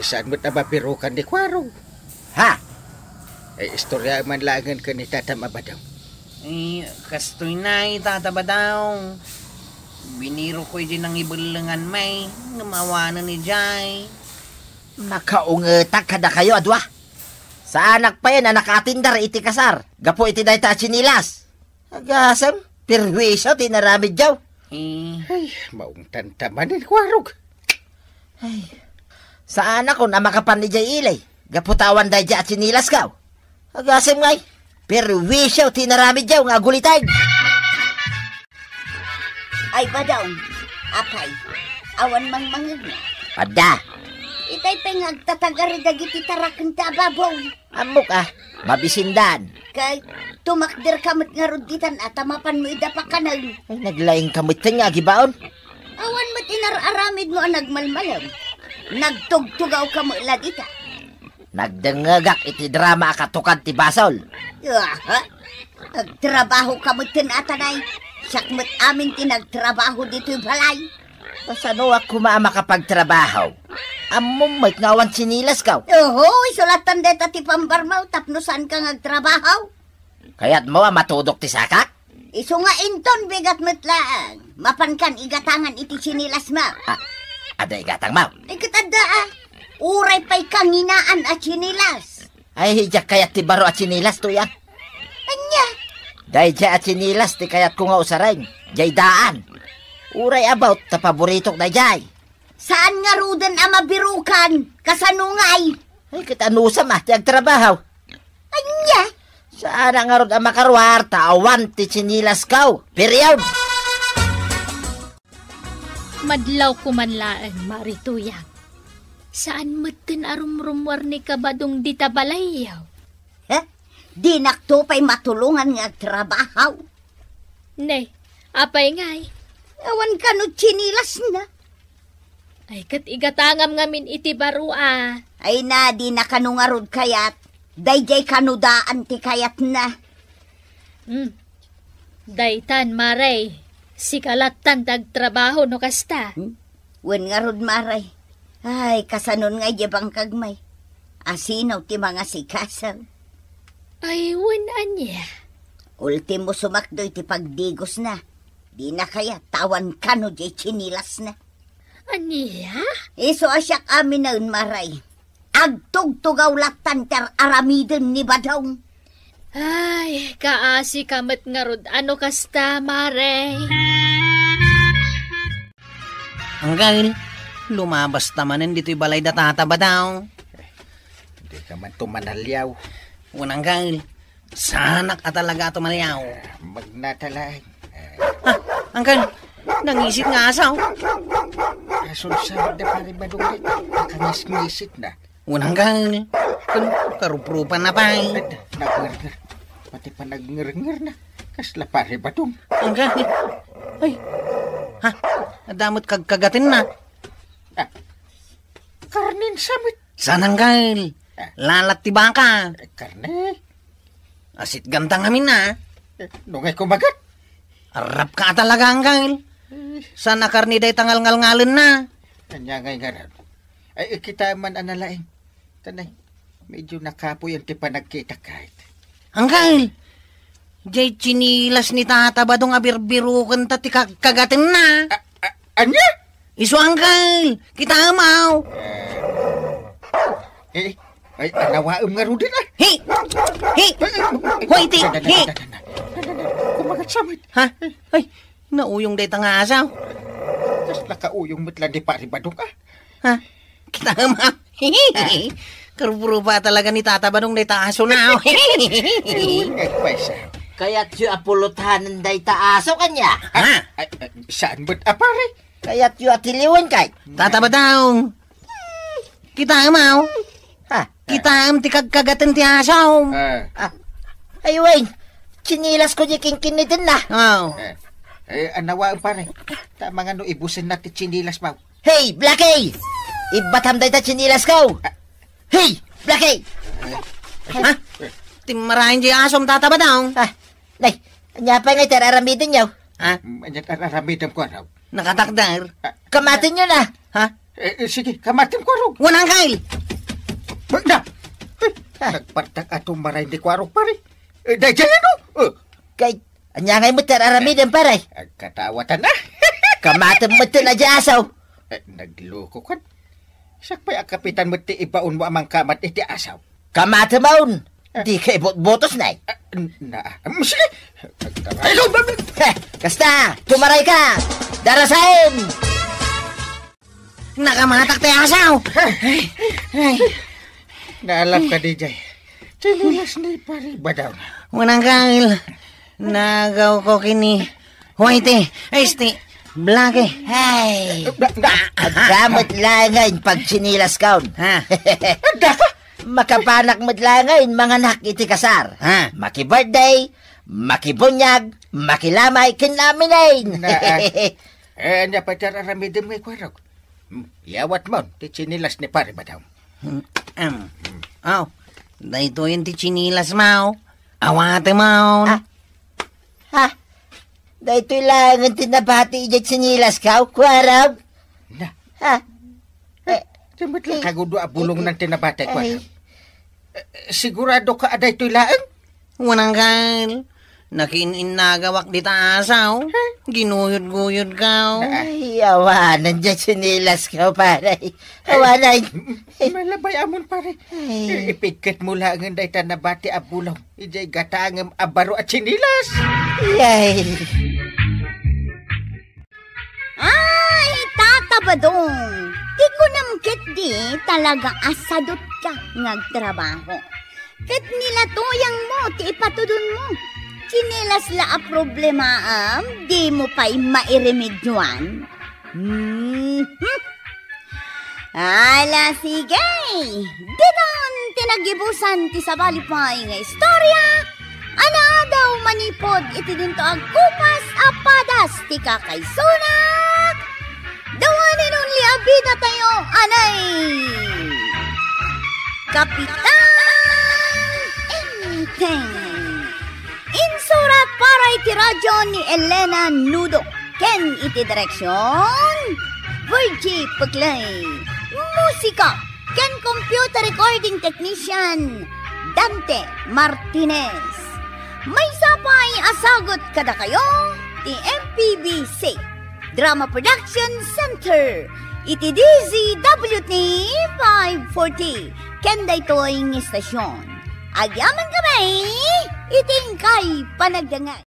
Saan mo't nabapirukan di Kwarong? Ha? Istorya man langan ka ni Tata Mabadaw. Kastoy na, tataba daw. Biniro ko din ng ibulangan may. Namawanan ni Jay. Nakaungetak kada kayo, adwa. Sa anak pa yan na nakatindar iti kasar. Gapo iti dahi ta chinilas. Agasam, pirwisyo, tinaramid jaw. Ay, maong tantaman ni Kwarong. Ay, sa anak ko na makapan ni Jay ilay. Gaputawan dahi dya at chinilas ka. Agasam ngay, pirwisyo, tinaramid jaw nga gulitay. Ay, Badaw, apay, awan mang mangag na. Pada. Itay pengagtatagari dagiti tarakan ta babaw. Amok mabisindan. Kay tumakdir kamot nga ruditan at tamapan mo ida pa kanal. Ay, naglaing kamot nga, gibaon. Awan mo't inararamid mo ang nagmalmalam. Nagtugtugaw ka mo ladita. Nagdengagak iti drama akatukad ti basol. Ha? Nagtrabaho ka mo't tinatanay. Sakmat amin tinagtrabaho dito'y balay. Pasano ako makapagtrabaho? Among may ngawan sinilas ka. Oho, isulatan deta ti pambarmaw, tapnusan ka ngagtrabaho. Kaya't mo matudok ti sakak? Iso nga inton, bigat matlaang. Mapankan igatangan iti sinilas mo. Ada igatang mo? Ikatada uray pa'y kanginaan at sinilas. Ay, hijak kayat ti baro at sinilas to yan. Anya? Dahil dya at sinilas ti kayat ko nga usarain. Jay daan. Uray about ta paboritok na jay. Saan nga rudan mabirukan? Kasanungay? Ay, kitanusam ti agtrabaho. Anya? Saan nga rod makarwarta awan ti sinilas kaw. Period. Madlaw kumanlaan, Marituyang. Saan matin arumrumwar ni kabadong dita balayaw? Di nakto pa'y matulungan nga agtrabaho. Ne, apay ngay. Awan ka no chinilas na. Ay, kat igatangam ngamin iti barua. Ay na, di na kanungarod kayat. Dayjay kanudaan ti kayat na. Daytan, Maray. Sikalatan tagtrabaho no kasta. Wen nga rod, Maray. Ay, kasanon nga jebang kagmay. Asinaw ti mga sikasaw. Ay, wen anya. Ultimo sumakdoy ti pagdigos na. Di na kaya tawan ka no jay chinilas na. Anya? Iso asyak amin na Maray. Agtugtugaw latan ter aramidin ni Badong. Ay, kaasi kamat nga rod. Ano kasta, Maray? Anggal, lumabas tamanin dito'y balay datataba daw. Hindi ka man tumanalyaw. Unanggal, sanak at talaga tumalayaw. Magnatalay. Anggal, nangisit nga asaw. Kasunod na pari Badong. Nakangis-ngisit na. Unanggal, karuprupan na pa. Nagnger. Pati pa nagnger na. Kasla pari Badong. Anggal, ay, adamot kagatin na. Karnin samit. Sananggal, lalat ti baka. Karne. Asit gantang amin na. Nungay kumagat. Arap ka talaga, Anggal. Sana karni day tangal-ngal-ngalin na. Kanya ngay nga. Ay, kita man analaing. Tanay, medyo nakapoy ang tipa nagkita kahit. Anggal, jay chinilas ni Tata Badong abirbirukan ta ti kagatin na. Anya? Iso, Anggal, kita amaw. Ay, anawaam nga rin ah. Hey! Hoy, ti! Hey! Kumagat samit. Ha? Ay, nauyong day tanga asaw. Tapos nakauyong matlan di pari Badong ah. Ha? Kita amaw. Karupuro pa talaga ni Tata Badong day taaso na. Ay, paisa. Kaya't yu apulutanan day taaso kanya. Ha? Ay, saan ba't apari? Kaya't yu atiliwan kay. Tata Badong. Kita amaw. Ha? Kita am ti kagkagatin ti asaw. Ay, Wayne. Chinilas ko di kingkinitin na. Oh. Anawaam pare. Tama nga no, ibusin natin chinilas mo. Hey, Blackie! Ibatam day ta chinilas ko. Hey, Blackie! Ha? Timarahin di asom Tata Badong. Nay, anya pa ngay teraramidin yaw. Ha? Anyat aramidam ko raw. Nakatakdar? Kamatin nyo na. Ha? Sige, kamatin ko raw. Wanang kail! Na! Nagpartak atong maray di kwarok pare. Dahil no? Kay, anyangay mo tararamidam paray. Katawatan na. Kamatin mo na asaw. Nagloko kan. Sakpay kapitan mo ti ibaon mo amang kamat iti asaw. Kamatin maun. Di kay botos na Sige. Hello, babi. Kasta, tumaray ka. Darasain. Nakamatak tayo asaw! Naalap ka, DJ. Chinilas ni pare ba daw? Wanang kail. Nagaw ko kini. White, black Hey. Gamot langayin pag sinilas kaon. Ha? Makapanak mo't langayin mga anak iti kasar. Ha? Maki-birthday, makibunyag, makilamay, kinlaminayin. Anya pa tararamidim may kwarok. Yawat mo, ti chinilas ni pare ba daw? Dahito yung ti chinilas mau. Awate mau. Ha? Dahito lang ang tinabati ijat sinilas ka, kwarab. Na. Ha? Timot lang kagudo abulong ng tinabati ko. Sigurado ka aday ito'y laang? Wanang kail. Nakininagawak di taasaw. Ginuyod-guyod ka. Ay, awanan dyan sinilas ka, pare. Awanan. Malabay amon, pare. Ipigkat mo lang ang dahi tanabati abulong. Ijay gatangam abaro at sinilas. Yay. Ay, tatabadong. Di ko namkit di talagang asadot ka ngagtrabaho. Kat nila tuyang mo, ti ipatudon mo. Sinilas la a problema di mo pa'y mairemedyoan. Ala, sige. Dinon tinagibusan ti sabalipay nga istorya. Ana daw manipod iti dinto agkupas apadas ti kakaysunak. Dawanin nun liabida tayo, anay. Kapitan Enteng. Insurat para iti radyo ni Elena Nudo. Ken iti direksyon Virgie Paglay. Musika ken computer recording technician Dante Martinez. May sapay asagot kada kayo ti MPBC Drama Production Center iti DZWT 540 ken daytoy ng istasyon. Agyaman kami iting kay panagdangan.